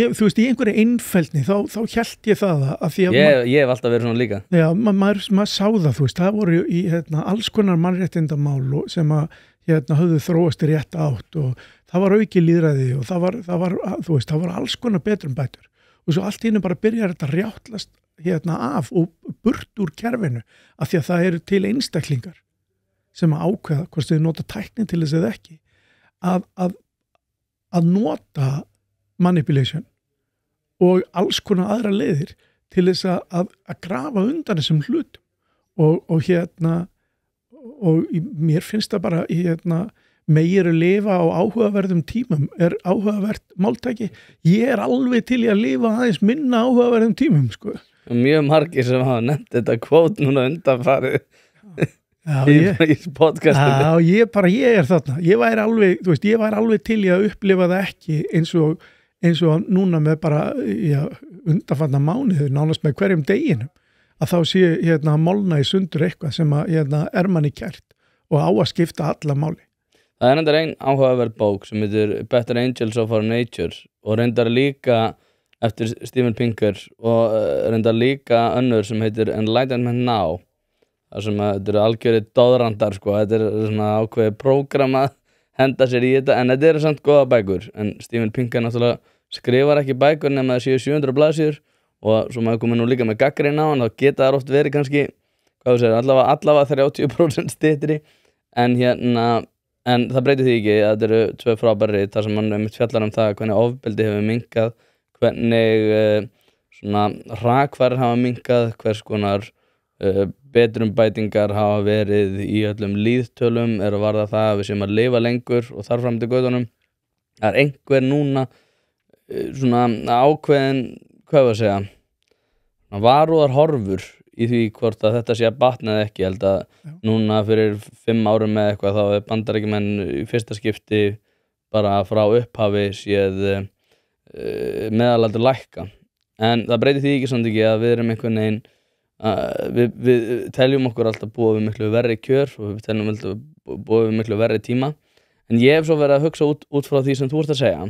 [SPEAKER 1] einhverju einfeldni þá hélt ég það að því að
[SPEAKER 2] ég hef alltaf verið svona líka. Já,
[SPEAKER 1] maður sá það, það voru í alls konar mannréttindamál sem að höfðu þróast í rétt átt og það var auki lýðræði og það var alls konar betrumbætur og svo allt í einu bara byrjar þetta rjáttlast af og burt úr kerfinu af því að það eru til einstaklingar sem að ákveða hvort þau nota tækni til þess eða ekki að nota manipulation og alls konar aðra leiðir til þess að grafa undan þessum hlutum og mér finnst það bara meir að lifa á áhugaverðum tímum er áhugavert máltæki. Ég er alveg til í að lifa aðeins minna áhugaverðum tímum,
[SPEAKER 2] Mjög margir sem hafa nefnt þetta kvót núna undanfarið í podcastinu.
[SPEAKER 1] Já, ég er þarna. Ég væri alveg til í að upplifa það ekki eins og núna með bara undanfarna mánuði, nánast með hverjum deginum, að þá sé að molna í sundur eitthvað sem að er manni kært og á að skipta alla máli.
[SPEAKER 2] Það reyndar ein áhugaverð bók sem heitir Better Angels of Our Nature og reyndar líka eftir Steven Pinker og reyndar líka önnur sem heitir Enlightenment Now þar sem að þetta eru algjörið doðrandar sko, þetta er svona ákveðið prógram að henda sér í þetta en þetta eru samt góða bækur en Steven Pinker náttúrulega skrifar ekki bækur nema það séu 700 blaðsíður og svo maður komið nú líka með gagnrýni á hann þá geta þær oft verið kannski hvað þú segir, allavega 30% styttri en en það breytir því ekki að þetta eru 2 frábæri þar sem mann fjallar það hvernig ofbeldi hefur minnkað hvernig svona hrakfarir hafa minnkað hvers konar betrumbætingar hafa verið í öllum líðtölum að varða það að við séum að lifa lengur og þar fram til götunum það er einhver núna svona ákveðin hvað var að segja varúðar horfur í því hvort að þetta sé að batna eða ekki, ég held að núna fyrir 5 árum með eitthvað þá er Bandaríkjamenn í fyrsta skipti bara frá upphafi séð meðalaldur lækka en það breytir því ekki samt ekki að við erum einhvern veginn við teljum okkur alltaf búa við miklu verri kjör og við teljum alltaf búa við miklu verri tíma en ég hef svo verið að hugsa út frá því sem þú ert að segja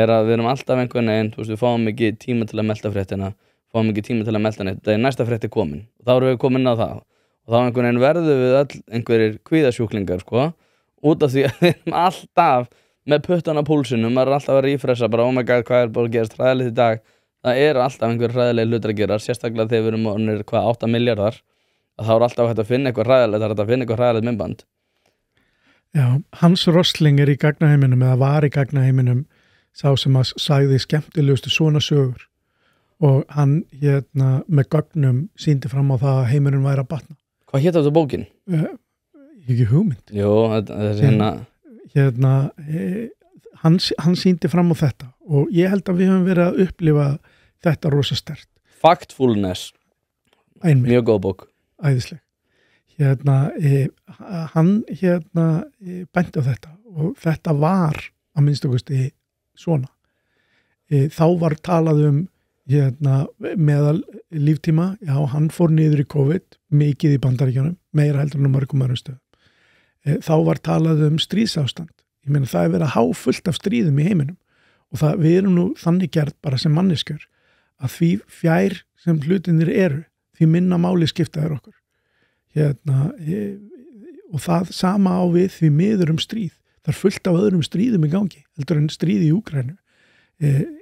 [SPEAKER 2] er að við erum alltaf einhvern veginn við fáum ekki tíma til að melta fréttina fáum ekki tíma til að melta neitt það er næsta frétti komin og þá erum við komin á það og þá einhvern veginn verðum við öll einhverjir kvíðasjúklingar sko út af því að við erum alltaf með puttan á púlsinum maður er alltaf að refressa bara oh my god hvað er bara að gerast hræðilegt í dag það er alltaf einhver hræðileg hlutir að gera sérstaklega þegar við erum orðnir 8 miljardar að þá er alltaf hægt að finna eitthvað hræðilegt það er hægt að finna eitthvað hræðilegt myndband
[SPEAKER 1] Já, Hans Rosling er í gagnaheiminum eða var í gagnaheiminum sá sem að sagði skemmtilegustu svona sögur og hann með gögnum sýndi fram á það að heimurinn væri að batna
[SPEAKER 2] Hvað hét þetta bókin?
[SPEAKER 1] Ekki hugmynd
[SPEAKER 2] Jú, þetta
[SPEAKER 1] hann sýndi fram á þetta og ég held að við höfum verið að upplifa þetta rosa sterkt.
[SPEAKER 2] Factfulness mjög góð bók
[SPEAKER 1] æðisleg hann benti á þetta og þetta var að minnstakosti svona þá var talað meðal líftíma já, hann fór niður í COVID mikið í Bandaríkjunum, meira heldur en mörgum stöðum þá var talað stríðsástand ég meina það er verið að há fullt af stríðum í heiminum og það, við erum nú þannig gerð bara sem manneskjör að því fjær sem hlutinir eru því minna máli skiptaður okkur og það sama á við því miður stríð það er fullt af öðrum stríðum í gangi heldur en stríði í Úkraínu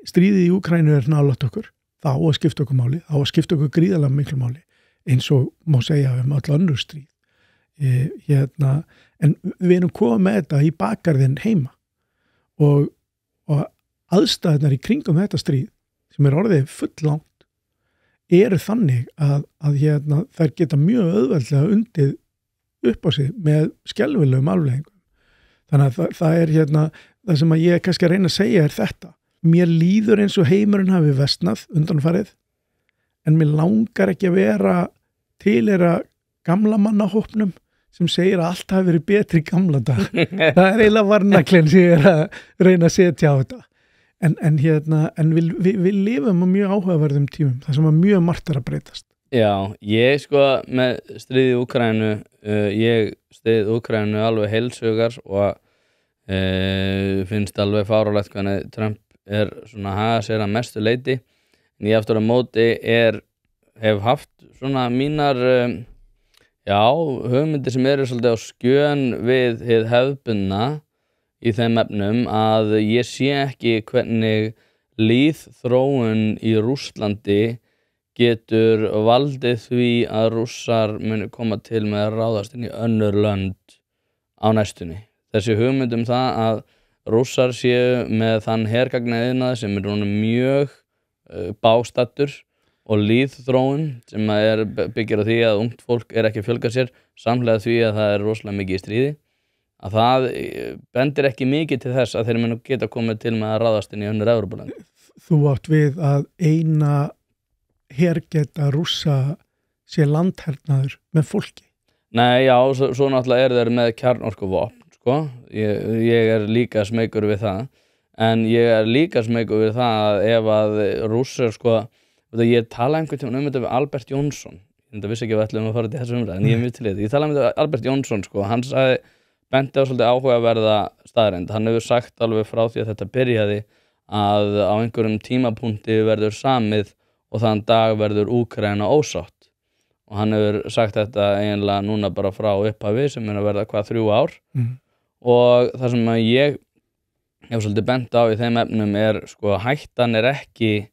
[SPEAKER 1] stríði í Úkraínu er nálægt okkur það á að skipta okkur máli það á að skipta okkur gríðarlega miklu máli eins og má segja öll önnur stríð en við erum komið með þetta í bakgarðinn heima og aðstæðunar í kringum þetta stríð sem er orðið fulllangt eru þannig að þær geta mjög auðveldlega undið upp á sig með skelfilegum afleiðingum þannig að það er það sem að ég kannski að reyna að segja er þetta mér líður eins og heimurinn hafi versnað undanfarið en mér langar ekki að vera tilheyra gamla mannahópnum sem segir að allt hafi verið betri í gamla dag það er eiginlega varnaklinn sem ég er að reyna að setja á þetta en við lifum á mjög áhugaverðum tímum það sem að mjög margt að breytast
[SPEAKER 2] Já, ég sko með stríði í Úkraínu ég stríði Úkraínu alveg heilshugar og finnst alveg fáránlegt hvernig Trump er svona að haga sér að mestu leyti en ég aftur á móti hef haft svona mínar hugmyndir sem eru svolítið á skjön við hið hefðbundna í þeim efnum að ég sé ekki hvernig lýðþróun í Rússlandi getur valdið því að Rússar muni koma til með að ráðast inn í önnur lönd á næstunni. Þessi hugmynd það að Rússar séu með þann hergagnaðiðnað sem er mjög bástattur og lýðþróun sem byggir á því að ungt fólk ekki að fjölga sér samhliða því að það er rosalega mikið í stríði að það bendir ekki mikið til þess að þeir munu geta komið til með að ráðast inn í önnur Evrópulönd.
[SPEAKER 1] Þú átt við að eina hergeta Rússa sé landhernaður með fólki?
[SPEAKER 2] Nei, já, svo náttúrulega þeir með kjarnorkuvopn, sko. Ég líka smeykur við það en ég líka smeykur við það að ef að Rússar, sko ég talaði einhvern tímann þetta við Albert Jónsson ég vissi ekki að við ætlum að fara til þessu umræðu en ég er mjög til þetta ég talaði þetta við Albert Jónsson sko. Hann sagði benti á svolítið áhugaverða staðreynd. Hann hefur sagt alveg frá því að þetta byrjaði að á einhverjum tímapunkti verður samið og þann dag verður Úkraína ósátt. Og hann hefur sagt þetta eiginlega núna bara frá upphafi sem að verða 3 ár. Og það sem að ég hef svolítið bent á í þeim efnum sko hættan ekki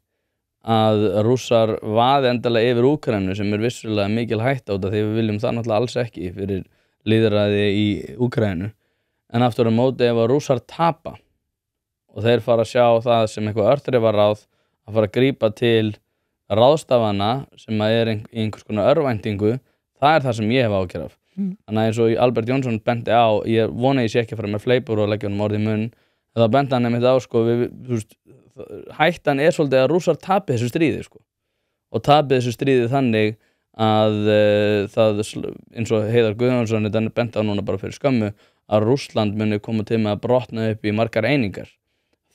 [SPEAKER 2] að Rússar vaði endilega yfir Úkraínu sem vissulega mikil hætta út af því við viljum það náttúrulega alls ekki fyrir lýðræði í Úkraínu. En aftur á móti ef að Rússar tapa og þeir fara að sjá það sem eitthvað örþrifaráð að fara að grípa til ráðstafana sem að í einhvers konar örvæntingu, það það sem ég hef áhyggjur af. Þannig að eins og Albert Jónsson benti á, ég vona ég sé ekki að fara með fleipur og leggja honum orð í munn, en þá benti hann einmitt á, sko, hættan svolítið að Rússar tapi þessu stríði, sko. Og tapi þessu stríði þannig að það, eins og Heiðar Guðjónsson benti á núna bara fyrir skömmu, að Rússland muni koma til með að brotna upp í margar einingar.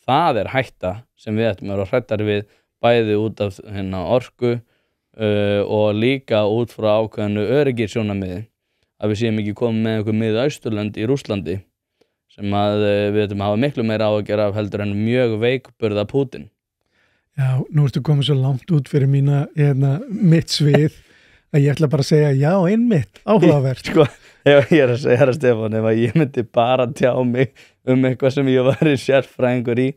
[SPEAKER 2] Það hætta sem við ættum að vera hræddari við, bæði út af orku og líka út frá ákveðnu öryggissjónarmiði, að við séum ekki komið með einhver Miðausturlönd í Rússlandi sem að við ættum að hafa miklu meira á að gera af heldur en mjög veikburða Pútín.
[SPEAKER 1] Já, nú ertu komið svo langt út fyrir mitt svið að ég ætla bara að segja já, einmitt, áhugavert.
[SPEAKER 2] Sko, ég að segja það, Stefán, ef ég myndi bara tjá mig eitthvað sem ég var sérfræðingur í,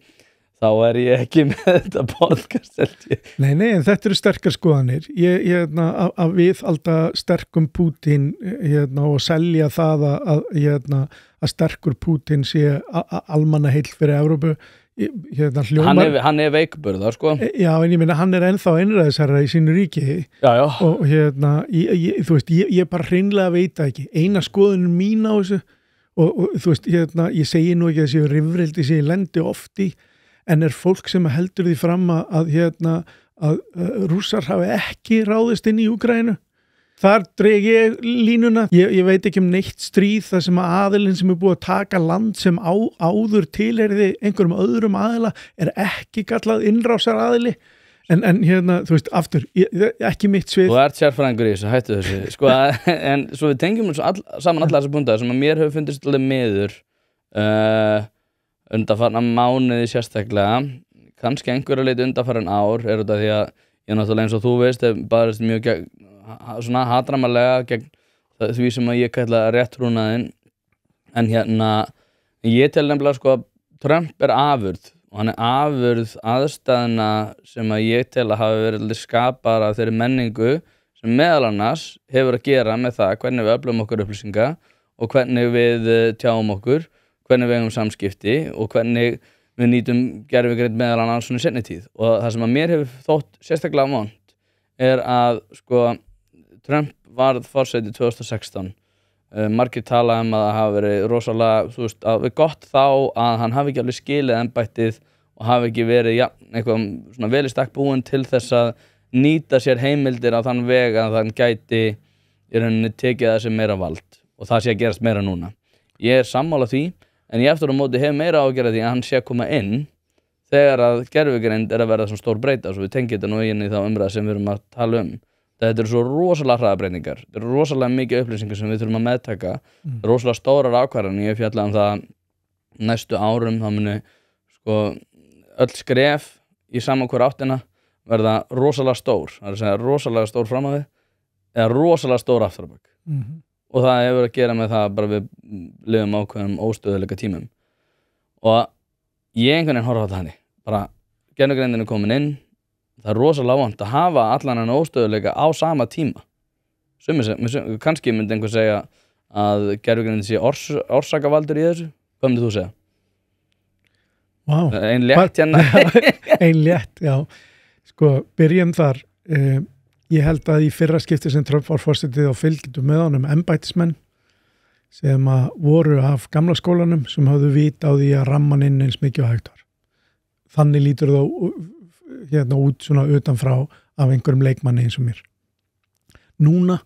[SPEAKER 2] þá ég ekki með þetta podcast, held ég. Nei,
[SPEAKER 1] en þetta eru sterkar skoðanir. Að viðhalda sterkum Pútín og selja það að sterkur Pútín sé almannaheill fyrir Evrópu.
[SPEAKER 2] Hann veikburða, sko.
[SPEAKER 1] Já, en ég meina, hann ennþá einræðisherra í sínu ríki.
[SPEAKER 2] Já.
[SPEAKER 1] Og þú veist, ég bara hreinlega veit það ekki. Eina skoðun mín á þessu, og þú veist, ég segi nú ekki að þessi rifrildi sem ég lendi oft í, en fólk sem heldur því fram að Rússar hafi ekki ráðist inn í Úkraínu. Þar dreg ég línuna. Ég veit ekki neitt stríð þar sem aðilinn sem búið að taka land sem áður tilheyrði einhverjum öðrum aðila ekki kallað innrásar aðili. En þú veist, aftur, ekki mitt svið.
[SPEAKER 2] Þú ert sérfræðingur í þessu, hættu þessu. Sko, en svo við tengjum saman alla þessa punta sem að mér hefur fundist alveg miður undanfarna mánuði sérstaklega, kannski einhverju leyti undanfarin ár, þetta því að ég náttúrulega eins og þú veist, barist mjög svona hatramalega gegn því sem að ég kalla réttrúnaðinn, en ég tel nefnilega sko að Trump afurð og hann afurð aðstæðna sem að ég tel að hafa verið skapar af þeirri menningu sem meðal annars hefur að gera með það hvernig við öflum okkur upplýsinga og hvernig við tjáum okkur, hvernig við eigum samskipti og hvernig við nýtum gervigreind meðal annars svona í seinni tíð. Og það sem að mér hefur þótt sérstaklega vont að sko Trump varð forseti 2016. Margir tala að það hafi verið rosalega, þú veist, að við gott þá að hann hafi ekki alveg skilið embættið og hafi ekki verið eitthvað svona vel í stakk búinn til þess að nýta sér heimildir á þann veg að hann gæti í rauninni tekið þessi meira vald og það sé að gerast meira núna. Ég sammála því, en ég eftir á móti hef meira á að gera því að hann sé að koma inn þegar að gervigreind að verða svona stór breyta, svo við tengjum þetta nú inn í þá umræðu sem við erum að tala Þetta svo rosalega hraðabreytingar, þetta rosalega mikið upplýsingar sem við þurfum að meðtaka, rosalega stórar ákvarðanir. Ég fjallaði það næstu árum, þá muni sko öll skref í saman hver áttina verða rosalega stór, það að segja rosalega stór fram á við eða rosalega stór aftur á bak. Og það hefur að gera með það bara við lifum ákveðum óstöðuleika tímum. Og ég einhvern veginn horfa á þetta þannig, bara gervigreindin komin inn. Það rosalega vant að hafa allan en óstöðuleika á sama tíma. Kannski myndi einhver segja að gervigreind sé orsakavaldur í þessu. Hvað myndir þú segja?
[SPEAKER 1] Wow.
[SPEAKER 2] Ein létt
[SPEAKER 1] Ein létt, já. Sko, byrjum þar. Ég held að í fyrra skipti sem Trump var forsetið og fylgdu með honum embættismenn sem voru af gamla skólanum sem hafðu vit á því að ramma inn eins mikið og hægt var. Þannig lítur þá út svona utanfrá af einhverjum leikmanni eins og mér. Núna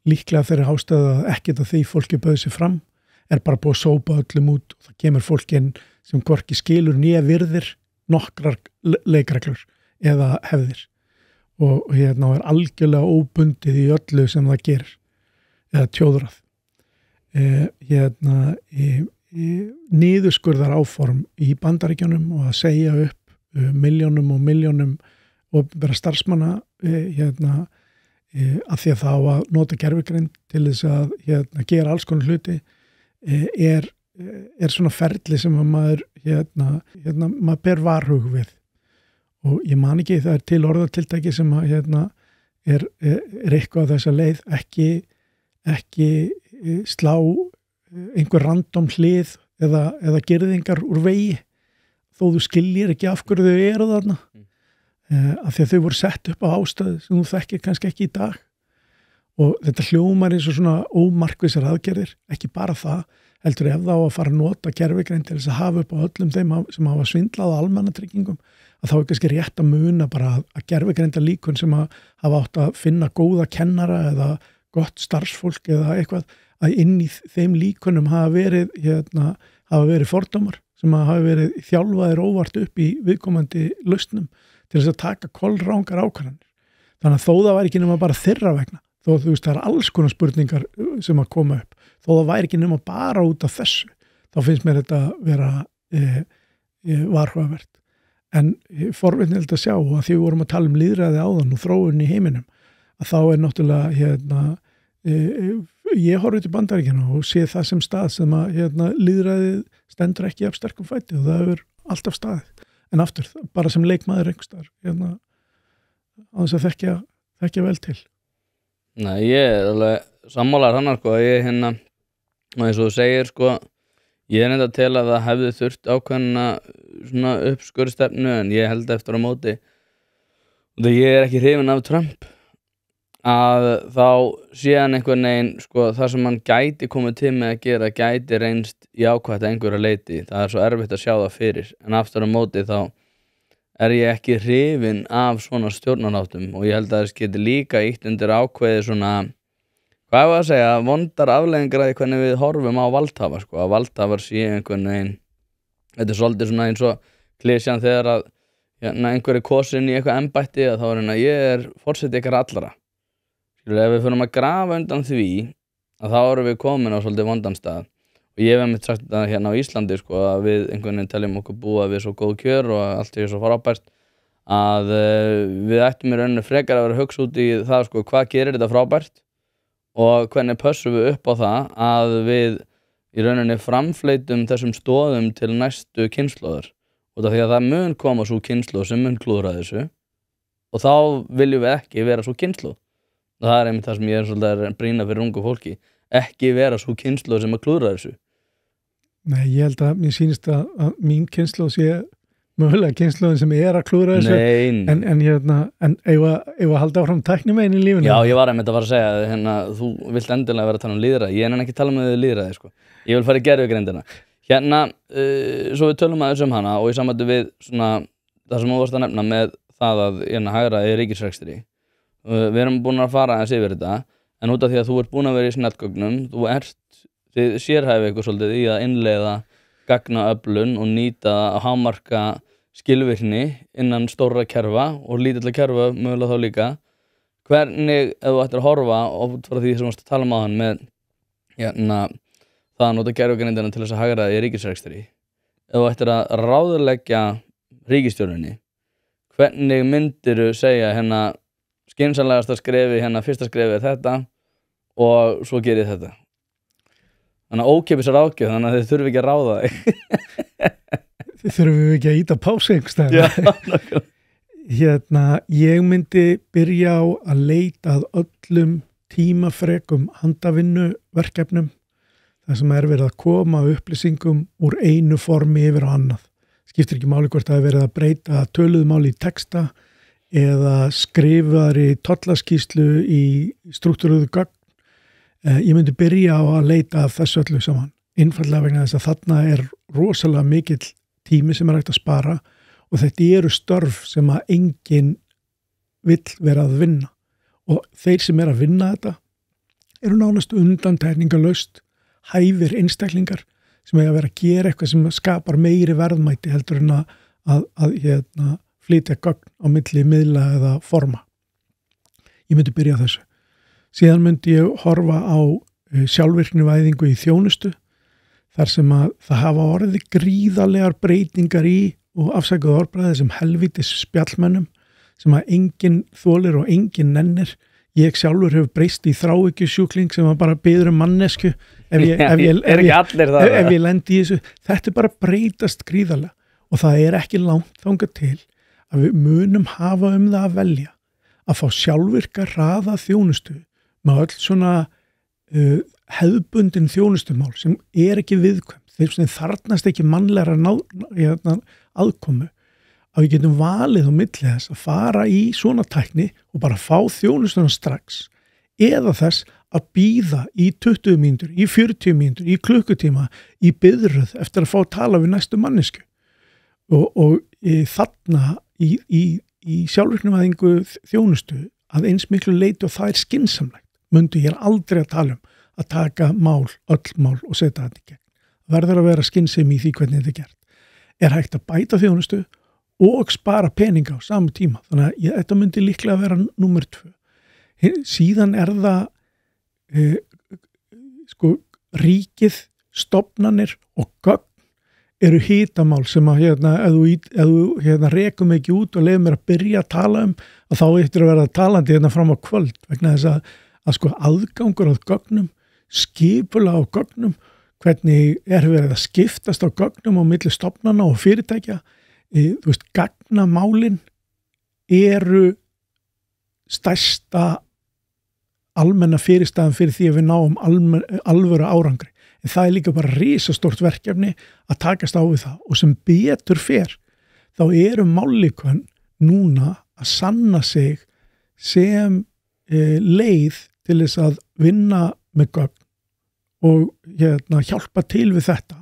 [SPEAKER 1] líklega þeirri ástæðu að ekkert að því fólki bauð sér fram bara búið að sópa öllum út og það kemur fólk inn sem hvorki skilur nýja virðir nokkrar leikreglur eða hefðir og algjörlega óbundið í öllu sem það gerir eða tjóðrað. niðurskurðar áform í Bandaríkjunum og að segja upp milljónum og milljónum opinberra starfsmanna af því að þá að nota gervigreind til þess að gera alls konar hluti er svona ferli sem að maður maður ber varhug við og ég man ekki það til orðatiltæki sem að er eitthvað þessa leið ekki slá einhver random hlið eða girðingar úr vegi þó þú skiljir ekki af hverju þau eru þarna af því að þau voru sett upp á ástæðu sem þú þekkir kannski ekki í dag og þetta hljómar eins og svona ómarkvissar aðgerðir, ekki bara það heldur ef þá að fara að nota gervigreind til þess að hafa upp á öllum þeim sem hafa svindlað á almannatryggingum að þá er kannski rétt að muna bara að gervigreinda líkun sem að hafa átt að finna góða kennara eða gott starfsfólk eða eitthvað að inn í þeim líkunum hafa verið fordómar sem hafa verið þjálfaðir óvart upp í viðkomandi lausnum til þess að taka kolrangar ákvarðanir. Þannig að þó það væri ekki nema bara þeirra vegna, þó þú veist það alls konar spurningar sem að koma upp, þó það væri ekki nema bara út af þessu, þá finnst mér þetta vera varhugavert. En forvitnilegt að sjá að því við vorum að tala um lýðræði áðan og þróun í heiminum, að þá er náttúrulega ég horfði til Bandaríkjanna og sé það sem stað sem að lýðræðið stendur ekki af sterkum fæti og það hefur alltaf staðið. En aftur, bara sem leikmaður einhverstaðar, á þess að þekkja vel til.
[SPEAKER 2] Nei, ég alveg sammálar hann, sko, ég og eins og þú segir, sko, ég enda til að það hefði þurft ákveðna svona uppskurðstefnu en ég held eftir á móti og þegar ég er ekki hrifinn af Trump að þá sé hann einhvern veginn, sko, það sem hann gæti komið til með að gera gæti reynst jákvætt að einhverja leyti, það er svo erfitt að sjá það fyrir en aftur á móti þá er ég ekki hrifinn af svona stjórnarháttum og ég held að þess geti líka ítt undir ákveði svona, hvað var að segja, vondar afleiðingar að hvernig við horfum á valdhafa, sko, að valdhafar sé einhvern veginn, þetta er svolítið svona eins og klisjan þegar að einhver er kosin í eitthvað embætti að þá er ég er forseti ykkar allra. Ef við fyrir að grafa undan því að þá erum við komin á svolítið vondan stað og ég hef einmitt sagt þetta hérna á Íslandi, sko, að við einhvern veginn teljum okkur búa við svo góð kjör og allt er svo frábært að við ættum í rauninu frekar að vera að hugsa út í það, sko, hvað gerir þetta frábært og hvernig pössum við upp á það að við í rauninni framfleytum þessum stoðum til næstu kynslóðar út af því að það mun koma svo kynslóð sem mun klúðra þessu og þá viljum við ekki vera svo kynslóð. Það er einmitt það sem ég er svolítið að brýna fyrir ungu fólki, ekki vera svo kynslóð sem að klúðra þessu.
[SPEAKER 1] Nei, ég held að mér sýnist að mín kynslóð sé mögulega kynslóðin sem er að klúðra þessu.
[SPEAKER 2] Nei.
[SPEAKER 1] En ef að halda áfram tæknimegin í lífinu.
[SPEAKER 2] Já, ég var einmitt að fara að segja þú vilt endilega vera að tala um lýðræði, ég ekki tala með lýðræði, sko. Ég vil fara í gervigreindina. Svo við tölum aðeins hana og í sambandi við svona það sem þú varst að nefna með það að hagræði í ríkisrekstri. Við erum búin að fara aðeins yfir þetta en út af því að þú ert búin að vera í snjallgögnum þið sérhæfi ykkur svolítið í að innleiða gagnaöflun og nýta að hámarka skilvirkni innan stórra kerfa og lítilla kerfa mögulega þá líka hvernig, ef þú ættir að horfa út frá því sem þú varst að tala um áðan með það að nota gervigreindina til þess að hagræða í ríkisrekstri ef þú ættir að ráðleggja ríkisstjórninni hvernig myndirðu segja skynsamlegasta skrefi fyrsta skrefi er þetta og svo gerið þetta þannig að ókeypis er ágjöf þannig að þið þurfi ekki að ráða þig
[SPEAKER 1] Þið þurfum ekki að íta pásu einhverstaðar ég myndi byrja á að leita að öllum tímafrekum handavinnuverkefnum þar sem er verið að koma upplýsingum úr einu formi yfir á annað skiptir ekki máli hvort það er verið að breyta töluðu máli í texta eða skrifaðri tollaskýrslu í struktúruðu gögn. Ég myndi byrja á að leita af þessu öllu saman. Einfaldlega vegna þess að þarna er rosalega mikill tími sem er hægt að spara og þetta eru störf sem að enginn vill vera að vinna. Og þeir sem er að vinna þetta eru nánast undantekningarlaust hæfir einstaklingar sem eiga að vera að gera eitthvað sem skapar meiri verðmæti heldur en að flytja gögn á milli miðla eða forma. Ég myndi byrja á þessu. Síðan myndi ég horfa á sjálfvirknivæðingu í þjónustu þar sem að það hafa orðið gríðarlegar breytingar í og afsakaðu orðbragði sem helvítis spjallmönnum sem að enginn þolir og enginn nennir. Ég sjálfur hefur breyst í þráhyggjusjúkling sem að bara biður mannesku ef ég lendi í þessu. Þetta bara breytast gríðarlega og það ekki langt þangað til að við munum hafa það að velja að fá sjálfvirka hraða þjónustu með öll svona hefðbundin þjónustumál sem ekki viðkvæmt, þeir sem þarnast ekki mannlegra aðkomu, að við getum valið á milli þess að fara í svona tækni og bara fá þjónustuna strax eða þess að bíða í 20 mínútur, í 40 mínútur, í klukkutíma, í biðröð eftir að fá að tala við næstu mannesku og þarna í sjálfvirknivæðingu þjónustu að eins miklu leyti og það skynsamlegt mundi ég aldrei að tala að taka öll mál og setja þetta í gegn. Það verður að vera skynsemi í því hvernig þetta gert. Hægt að bæta þjónustu og spara peninga á sama tíma. Þannig að þetta myndi líklega vera númer 2. Síðan það ríkið, stofnanir og gögn eru hitamál sem að ef þú rekum ekki út og leiðum mér að byrja að tala að þá eftir að vera talandi fram á kvöld vegna þess að aðgangur á gögnum, skipulag á gögnum, hvernig verið að skiptast á gögnum á milli stofnana og fyrirtækja. Þú veist, gagnamálin eru stærsta almenna fyrirstaðan fyrir því að við náum alvöru árangri. En það líka bara risastórt verkefni að takast á við það og sem betur fer þá eru mállíkön núna að sanna sig sem leið til þess að vinna með gögn og hjálpa til við þetta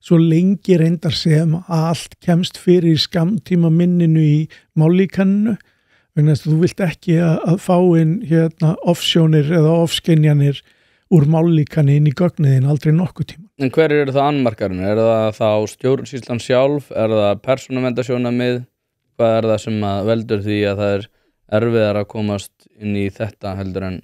[SPEAKER 1] svo lengi reyndar sem að allt kemst fyrir í skammtíma minninu í mállíkaninu vegna þess að þú vilt ekki að fá inn offsjónir eða offskynjanir úr mállíkani inn í gögniðin aldrei nokkuð tíma.
[SPEAKER 2] En hver eru það annmarkarnir? Er það þá stjórnsýslan sjálf? Er það persónuverndarsjónarmið? Hvað er það sem að veldur því að það erfiðar að komast inn í þetta heldur en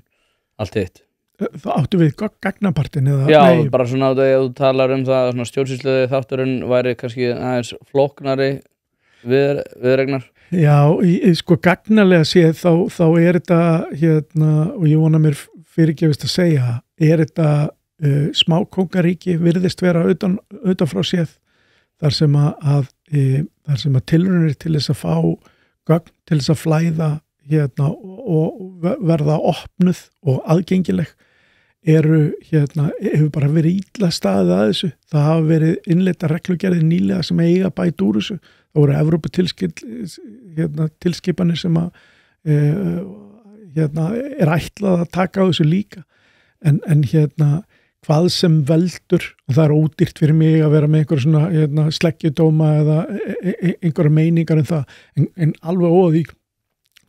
[SPEAKER 2] allt hitt?
[SPEAKER 1] Það áttu við gagnapartin eða?
[SPEAKER 2] Já, bara svona að þú talar það að stjórnsýsluði þátturinn væri kannski aðeins flóknari viðregnar. Já,
[SPEAKER 1] gagnalega séð þá þetta og ég vona mér fyrirgefist að segja þetta smákóngaríki virðist vera utan frá séð þar sem að tilraunir til þess að fá gögn til þess að flæða og verða opnuð og aðgengileg hefur bara verið illa staðið að þessu. Það hafa verið innleidda reglugerðir nýlega sem eiga bæta úr þessu. Það voru Evrópu tilskipanir sem að ætlað að taka á þessu líka en hvað sem veldur og það ódýrt fyrir mig að vera með einhver svona sleggjudóma eða einhverja meiningar það en alveg óði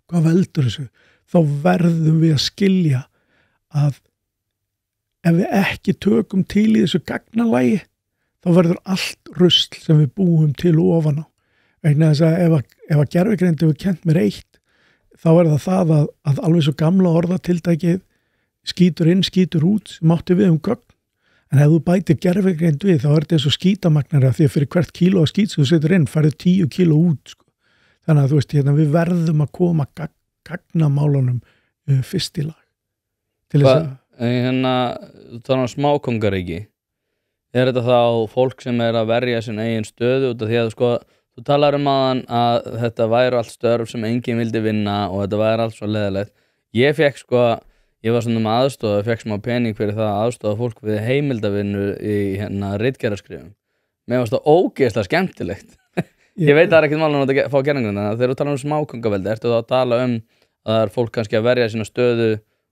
[SPEAKER 1] hvað veldur þessu þá verðum við að skilja að ef við ekki tökum til í þessu gagnalægi þá verður allt rusl sem við búum til ofan á vegna þess að ef að gervigreind hefur kennt mér eitt þá það að alveg svo gamla orðatildækið skítur inn, skítur út sem átti við gögn. En ef þú bætir gervigreind við, þá þetta eins og skítamagnara því að fyrir hvert kíló af skít sem þú setur inn, færðu 10 kíló út. Þannig að þú veist, við verðum að koma gagnamálunum fyrst í lag. Til þess að...
[SPEAKER 2] Þú talar smákóngaríki. Þetta þá fólk sem að verja sin eigin stöðu út af því að þú talar aðan að þetta væri allt störf sem enginn vildi vinna og þetta væri allt svo leðilegt. Ég var svona með aðstofa, fekk smá pening fyrir það að aðstofa fólk við heimildavinnu í ritgerðarskrifum. Mér varst það ógeðslega skemmtilegt. Ég veit að það er ekkert málun að fá gerningruna, þegar þú talar smákóngaveldi, ertu þá að tala að það er fólk kannski að verja sína stöðu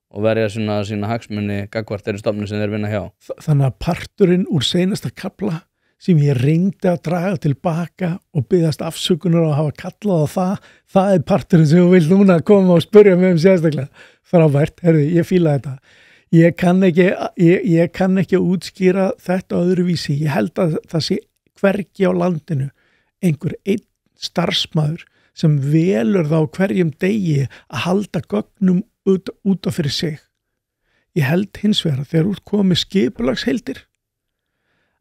[SPEAKER 2] og verja sína hagsmuni gagnvart þeirri stofnun sem þeir vinna hjá.
[SPEAKER 1] Þannig að parturinn úr seinasta kafla sem ég reyndi að draga tilbaka og biðast afsökunar og hafa kallað á það er parturinn sem þú vil núna koma og spurja mig sérstaklega. Frábært, ég fíla þetta. Ég kann ekki að útskýra þetta öðruvísi. Ég held að það sé hvergi á landinu einhver einn starfsmaður sem velur þá hverjum degi að halda gögnum út af fyrir sig. ég held hins vegar að þegar út komið skipulagsheildir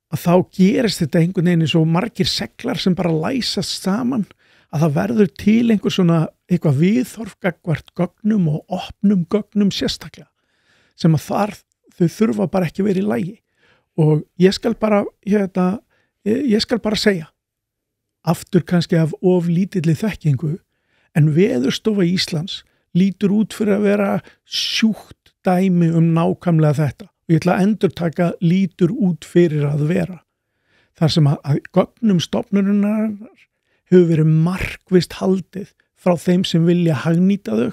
[SPEAKER 1] að þá gerist þetta einhvern veginn svo margir seglar sem bara læsast saman að það verður til einhver svona eitthvað viðhorfgagvart gögnum og opnum gögnum sérstaklega sem að þau þurfa bara ekki verið í lagi og ég skal bara segja aftur kannski af of lítilli þekkingu en Veðurstofa Íslands lítur út fyrir að vera sjúkt dæmi nákvæmlega þetta og ég ætla að endurtaka lítur út fyrir að vera þar sem að gögnum stofnunarinnar hefur verið markvisst haldið frá þeim sem vilja hagnýta þau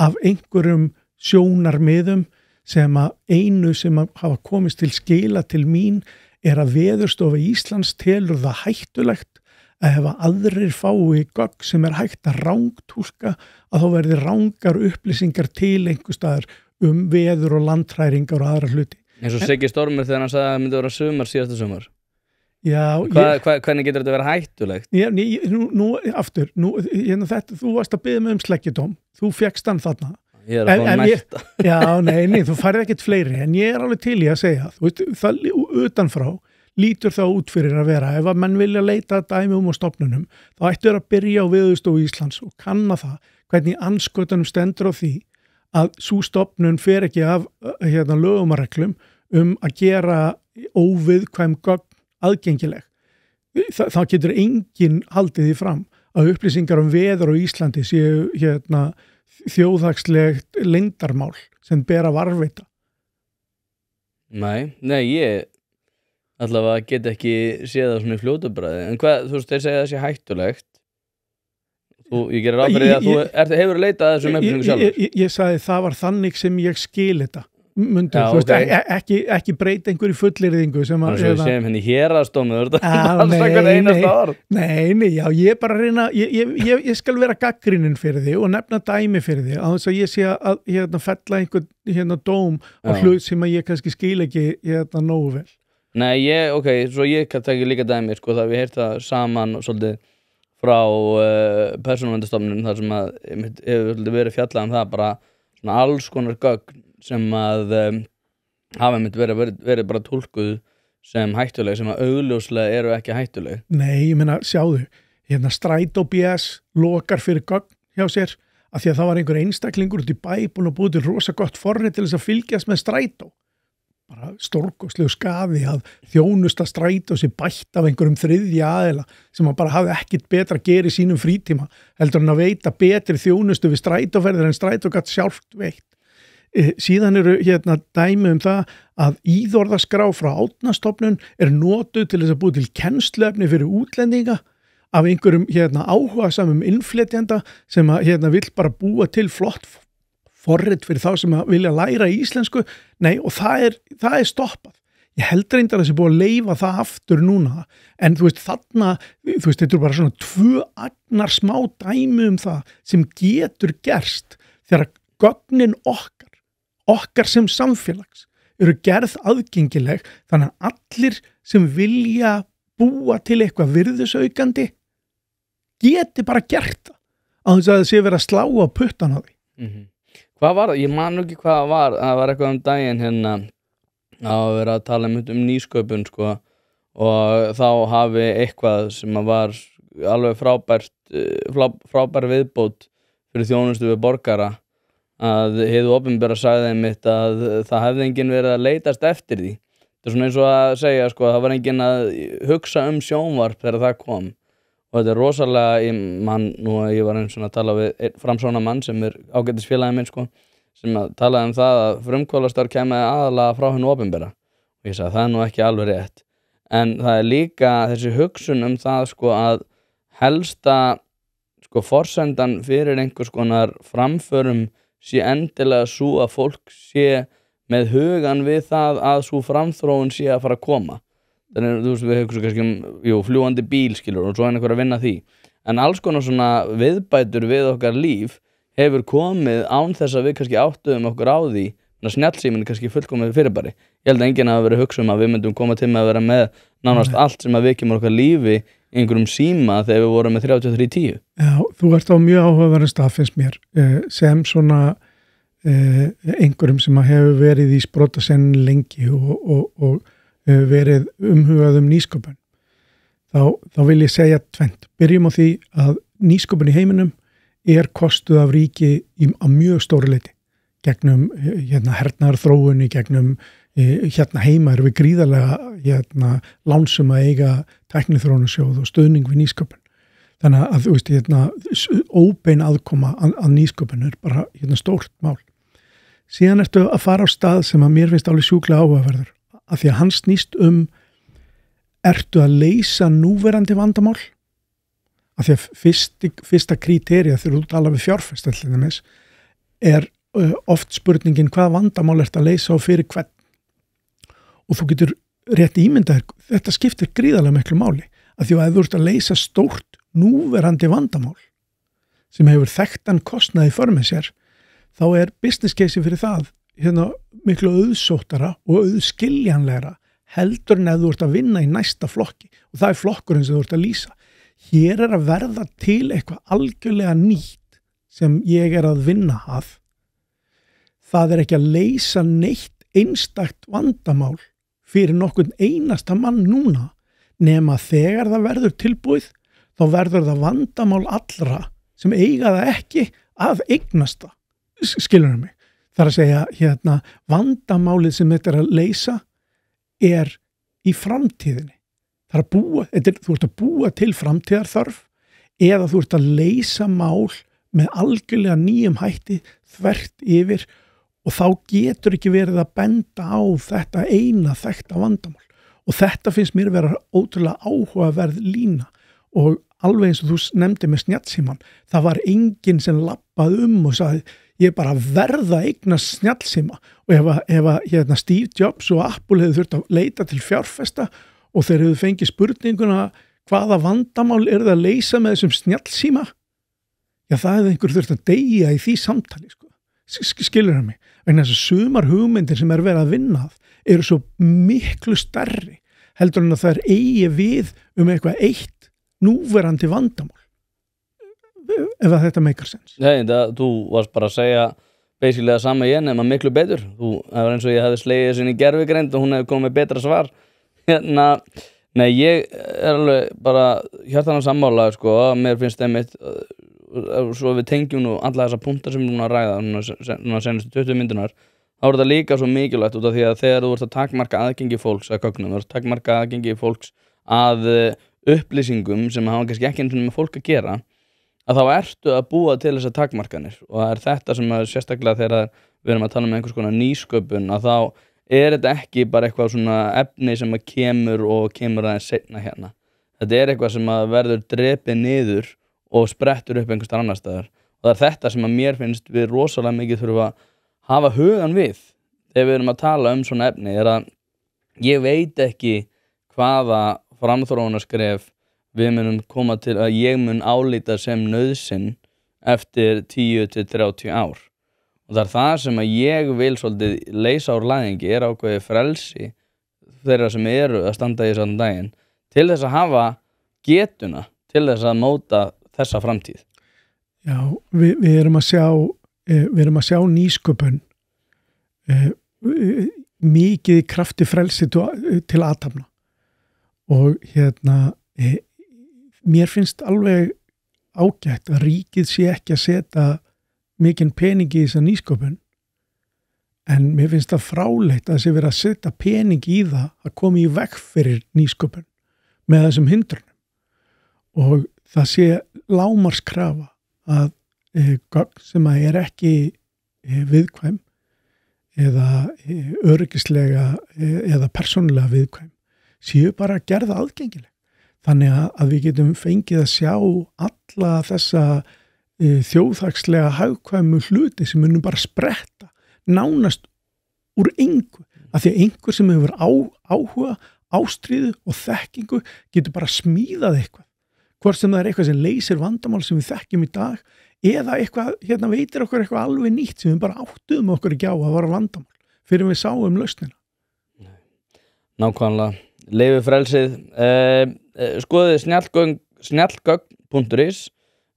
[SPEAKER 1] af einhverjum sjónarmiðum sem að einu sem að hafa komist til skila til mín að Veðurstofa Íslands telur það hættulegt að ef aðrir fái gögn sem hægt að rangtúlka að þá verði rangar upplýsingar til einhvers staðar veður og landhræringar og aðra hluti.
[SPEAKER 2] Eins og Siggi Stormur þegar hann sagði að það myndi vera sumar síðasta sumar.
[SPEAKER 1] Já.
[SPEAKER 2] Hvernig getur þetta verið hættulegt?
[SPEAKER 1] Já, aftur, þú varst að biðja mig sleggjudóm, þú fékkst hann þarna.
[SPEAKER 2] Ég að fá mælta.
[SPEAKER 1] Já, nei, þú færði ekkert fleiri, en ég alveg til í að segja, þú veist, það utanfrá lítur það út fyrir að vera, ef að menn vilja leita dæmum og stofnunum, þá ættu að byrja á Veðurstofu Íslands og kanna það, hvernig andskotanum stendur á því að sú stofnun fer ekki af lögum og reglum að gera óviðkvæm gögn aðgengileg. Það getur enginn haldið því fram að upplýsingar veður á Íslandi séu þjóðhagslegt leyndarmál sem ber að varðveita.
[SPEAKER 2] Nei, ég allavega get ekki séð það svona í fljótubræði. En hvað, þú veist, þeir segja það sé hættulegt. Ég gerir ráð fyrir því að þú hefur leitað að þessum upplýsingum sjálfur. Ég
[SPEAKER 1] sagði það var þannig sem ég skil þetta. Þú veist, ekki breyta einhverju fullyrðingu sem að...
[SPEAKER 2] Þannig að við séum henni héraðsdómið, þú veist, alls eitthvað einasta orð.
[SPEAKER 1] Nei, já, ég bara reyna, ég skal vera gagnrýninn fyrir því og nefna dæmi fyrir því, að þess að ég sé að fella einhvern dóm á hlut sem að ég kannski skil ekki nógu vel.
[SPEAKER 2] Nei, svo ég kann taka líka dæmi, sko, það við heyrt það saman svolítið frá persónuverndastofnun þar sem að hefur verið fjallað það bara svona alls konar gögn sem að hafa verið bara túlkuð sem hættuleg sem að augljóslega eru ekki hættuleg.
[SPEAKER 1] Nei, ég meina, sjáðu, Strætó BS lokar fyrir gögn hjá sér af því að það var einhver einstaklingur út í bæ búinn að búið til rosa gott forrit til þess að fylgjast með Strætó. Bara stórkostlegu skaði að þjónusta Strætó sem bætt af einhverjum þriðja aðila sem að bara hafði ekkit betra að gera í sínum frítíma heldur en að veita betri þjónustu við Strætóferðir en Strætó gat sjálft veitt. Síðan eru dæmi það að íðorðaskrá frá Árnastofnun notuð til þess að búið til kennsluefni fyrir útlendinga af einhverjum áhugasamum innflytjenda sem að vill bara búa til flott forrit fyrir þá sem að vilja læra íslensku. Nei, og það er stoppað. Ég held reyndar að þessi búið að leyfa það aftur núna, en þú veist, þetta eru bara svona 2 agnar smá dæmi það sem getur gerst þegar gögnin okkar sem samfélags eru gerð aðgengileg þannig að allir sem vilja búa til eitthvað virðisaukandi geti bara gert það á þess að það sé verið að slá á puttan á því.
[SPEAKER 2] Hvað var það? Ég man ekki hvað það var eitthvað daginn að vera að tala um nýsköpun sko, og þá hafi eitthvað sem var alveg frábær viðbót fyrir þjónustu við borgara að hið opinbera sagði einmitt að það hefði enginn verið að leitast eftir því. Þetta svona eins og að segja sko, það var enginn að hugsa sjónvarp þegar það kom og þetta rosalega, ég var eins og að tala við framsóna mann sem ágætis félagi minn sko, sem að talaði það að frumkvöðlastar kemur aðalega frá hennu opinbera og ég sagði það ekki alveg rétt en það líka þessi hugsun það sko að helsta sko forsendan fyrir einhvers konar framförum sé endilega svo að fólk sé með hugan við það að svo framþróun sé að fara að koma. Þannig þú veist við hugsa kannski fljúandi bíl skilur og svo einhver að vinna því. En alls konar svona viðbætur við okkar líf hefur komið án þess að við kannski áttuðum okkur á því snjallsíminn kannski fullkomið fyrirbæri. Ég held að enginn hafi verið að hugsa að við myndum koma til með að vera með nánast allt sem að við kemur okkar lífi í einhverjum síma þegar við vorum með 3310.
[SPEAKER 1] Já, þú ert á mjög áhugaverðan stað finnst mér sem svona einhverjum sem hefur verið í sprotasenn lengi og hefur verið umhugað nýsköpun, þá vil ég segja tvennt. Byrjum á því að nýsköpun í heiminum kostuð af ríki á mjög stóru leyti gegnum hernaðarþróun, gegnum heima við gríðarlega lánsum að eiga tækniþróunarsjóð og stuðning við nýsköpun. Þannig að þú veist, óbein aðkoma að nýsköpun bara stórt mál. Síðan ertu að fara á stað sem að mér finnst alveg sjúklega áhugaverður, af því að hann snýst ertu að leysa núverandi vandamál? Af því að fyrsta krítería þegar þú tala við fjárfest oft spurningin hvað vandamál ertu að leysa og fyrir hvern. Og þú getur rétt ímyndað, þetta skiptir gríðarlega miklu máli, af því að ef þú ert að leysa stórt núverandi vandamál sem hefur þekktan kostnað í för með sér, þá business case fyrir það miklu auðsóttara og auðskiljanlegra heldur en ef þú ert að vinna í næsta flokki, og það flokkurinn sem þú ert að lýsa. Hér að verða til eitthvað algjörlega nýtt sem ég að vinna að. Það ekki að leysa neitt einstakt vandamál fyrir nokkurn einasta mann núna, nema þegar það verður tilbúið, þá verður það vandamál allra sem eiga það ekki að eignast það. Skilurðu mig? Það að segja, vandamálið sem þetta að leysa í framtíðinni. Þú ert að búa til framtíðarþörf eða þú ert að leysa mál með algjörlega nýjum hætti þvert yfir, og þá getur ekki verið að benda á þetta eina þekkta vandamál. Og þetta finnst mér vera ótrúlega áhugaverð lína, og alveg eins og þú nefndi með snjallsímann, það var enginn sem labbaði og sagði ég bara verða að eignast snjallsíma, og ef Steve Jobs og Apple hefðu þurft að leita til fjárfesta og þeir hefðu fengið spurninguna hvaða vandamál það að leysa með þessum snjallsíma, já það hefði einhver þurft að deyja í því samtali, sko. Skilur það mig? Vegna þess að sumar hugmyndir sem verið að vinna að svo miklu stærri heldur en að það eigi við eitthvað eitt núverandi vandamál, ef að þetta meikar sens.
[SPEAKER 2] Nei, þú varst bara að segja basically það sama ég, nema miklu betur. Það var eins og ég hefði slegið þessin í gervigreind og hún hefði komið með betra svar. Nei, ég alveg bara hjartanlega sammála, sko, mér finnst einmitt, svo við tengjum nú alla þessa punktar sem við núna að ræða núna senustu 20 myndunar, þá það líka svo mikilvægt út af því að þegar þú ert að takmarka aðgengi fólks að gögnum, þú ert að takmarka aðgengi fólks að upplýsingum sem hafa kannski ekki einu með fólk að gera, að þá ertu að búa til þessar takmarkanir, og það þetta sem sérstaklega þegar við erum að tala um einhvers konar nýsköpun, að þá þetta ekki bara eitthvað svona efni sem að kemur aðeins seinna hérna. Þetta eitthvað sem að verður drepið niður og sprettur upp einhvers annar staðar, og það þetta sem að mér finnst við rosalega mikið þurfa að hafa hugan við þegar við erum að tala um svona efni, að ég veit ekki hvaða framþróunarskref við munum koma til að ég mun álíta sem nauðsyn eftir 10 til 30 ár, og það sem að ég vil svolítið leysa úr læðingi ákveðið frelsi þeirra sem eru að standa í þessum daginn til þess að hafa getuna til þess að móta þessa framtíð.
[SPEAKER 1] Já, við erum að sjá nýsköpun mikið krafti frelsi til athafna, og mér finnst alveg ágætt að ríkið sé ekki að setja mikinn peningi í þessa nýsköpun, en mér finnst það fráleitt að sé verið að setja peningi í það að koma í veg fyrir nýsköpun með þessum hindrunum, og það sé lágmarkskrafa að gögn sem að ekki viðkvæm eða öryggislega eða persónulega viðkvæm séu bara að gerða aðgengileg, þannig að við getum fengið að sjá alla þessa þjóðhagslega hagkvæmu hluti sem munum bara spretta nánast úr engu, af því að einhver sem hefur áhuga, ástríðu og þekkingu getur bara smíðað eitthvað, hvort sem það eitthvað sem leysir vandamál sem við þekkjum í dag, eða eitthvað, veitir okkur eitthvað alveg nýtt sem við bara áttuðum okkur ekki á að vara vandamál fyrir við sáum lausnina.
[SPEAKER 2] Nákvæmlega, leifi frelsið. Skoðið snjallgögn.is,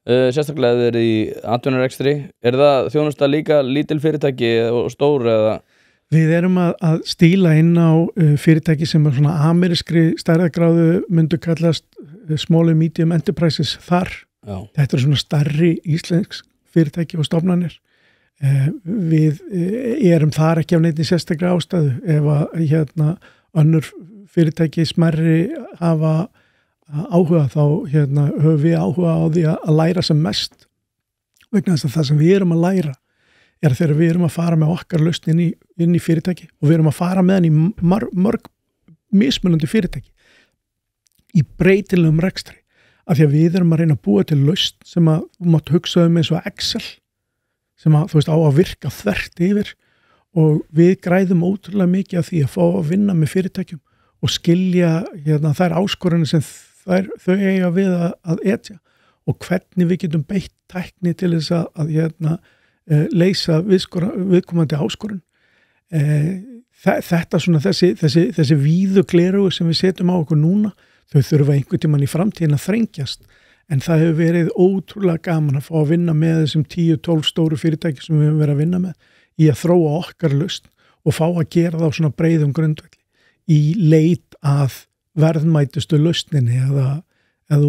[SPEAKER 2] sérstaklega ef þið eru í atvinnurekstri, það þjónusta líka lítil fyrirtæki og stór eða?
[SPEAKER 1] Við erum að stíla inn á fyrirtæki sem er svona amerískri stærðagráðu myndu kallast small and medium enterprises þar.
[SPEAKER 2] Já.
[SPEAKER 1] Þetta er svona stærri íslensk fyrirtæki og stofnanir. Við erum þar ekki af neitt í sérstaklega ástæðu. Ef að önnur fyrirtæki smerri hafa áhuga þá höfum við áhuga á því að læra sem mest. Vegna þess að það sem við erum að læra er þegar við erum að fara með okkar lausn inn í fyrirtæki og við erum að fara með hann í mörg mismunandi fyrirtæki í breytilegum rekstri af því að við erum að reyna að búa til lausn sem að þú mátt hugsa eins og Excel sem að á að virka þvert yfir og við græðum ótrúlega mikið af því að fá að vinna með fyrirtækjum og skilja þær áskoranir sem þau eiga við að etja og hvernig við getum beitt tækni til þess að leysa viðkomandi áskorun. Þetta svona þessi víðu glerugu sem við setjum á okkur núna, þau þurfa einhvern tímann í framtíðin að þrengjast en það hefur verið ótrúlega gaman að fá að vinna með þessum 10-12 stóru fyrirtæki sem við höfum verið að vinna með í að þróa okkar lausn og fá að gera það á svona breiðum grundvelli í leit að verðmætustu lausninni eða ef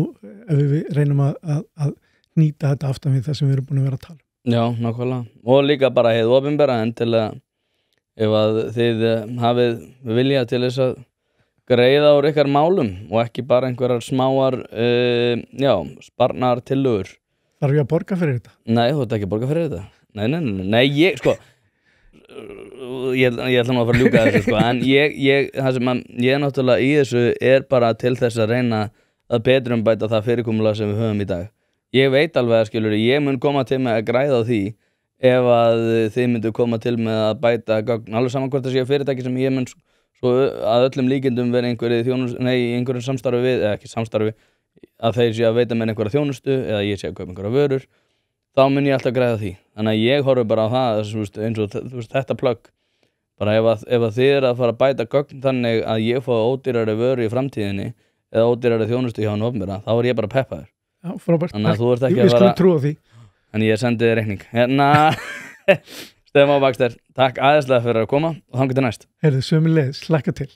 [SPEAKER 1] við reynum að nýta þetta aftan við það sem við erum búin að vera að tala.
[SPEAKER 2] Já, nákvæmlega. Og líka bara hið opinbera en til að ef að þið hafið vilja til þess að greiða úr ykkar málum og ekki bara einhverjar smáar sparnar tillögur.
[SPEAKER 1] Þarf ég að borga fyrir þetta?
[SPEAKER 2] Nei, þú ert ekki að borga fyrir þetta. Nei, ég ætla nú að fara að ljúka þessu en það sem ég er náttúrulega í þessu er bara til þess að reyna að betrumbæta það fyrirkomulag sem við höfum í dag. Ég veit alveg að ég mun koma til með að græða á því ef að þið myndu koma til með að bæta gögn, alveg saman hvort það sé fyrirtæki sem ég mun svo að öllum líkindum vera einhverju samstarfi við, eða ekki samstarfi að þeir sé að veita mér einhverja þjónustu eða ég sé að kaupa einhverja vörur, þá mun ég alltaf græða því. Þannig að ég horfi bara á það eins og þetta plugg, bara ef að þið eru að fara að bæta gögn þannig að ég fá ódýrari vöru í framtíðinni eða ódýrari þjónustu hjá hinu opinbera, þá er ég bara peppaður.
[SPEAKER 1] Já, frábært.
[SPEAKER 2] Þannig að þú ert ekki
[SPEAKER 1] að vera... Við skulum trúa því.
[SPEAKER 2] En ég sendi þér reikning. Stefán Baxter, takk aðeinslega fyrir að koma og þangað til næst.
[SPEAKER 1] Heyrðu, sömuleiðis, hlakka til.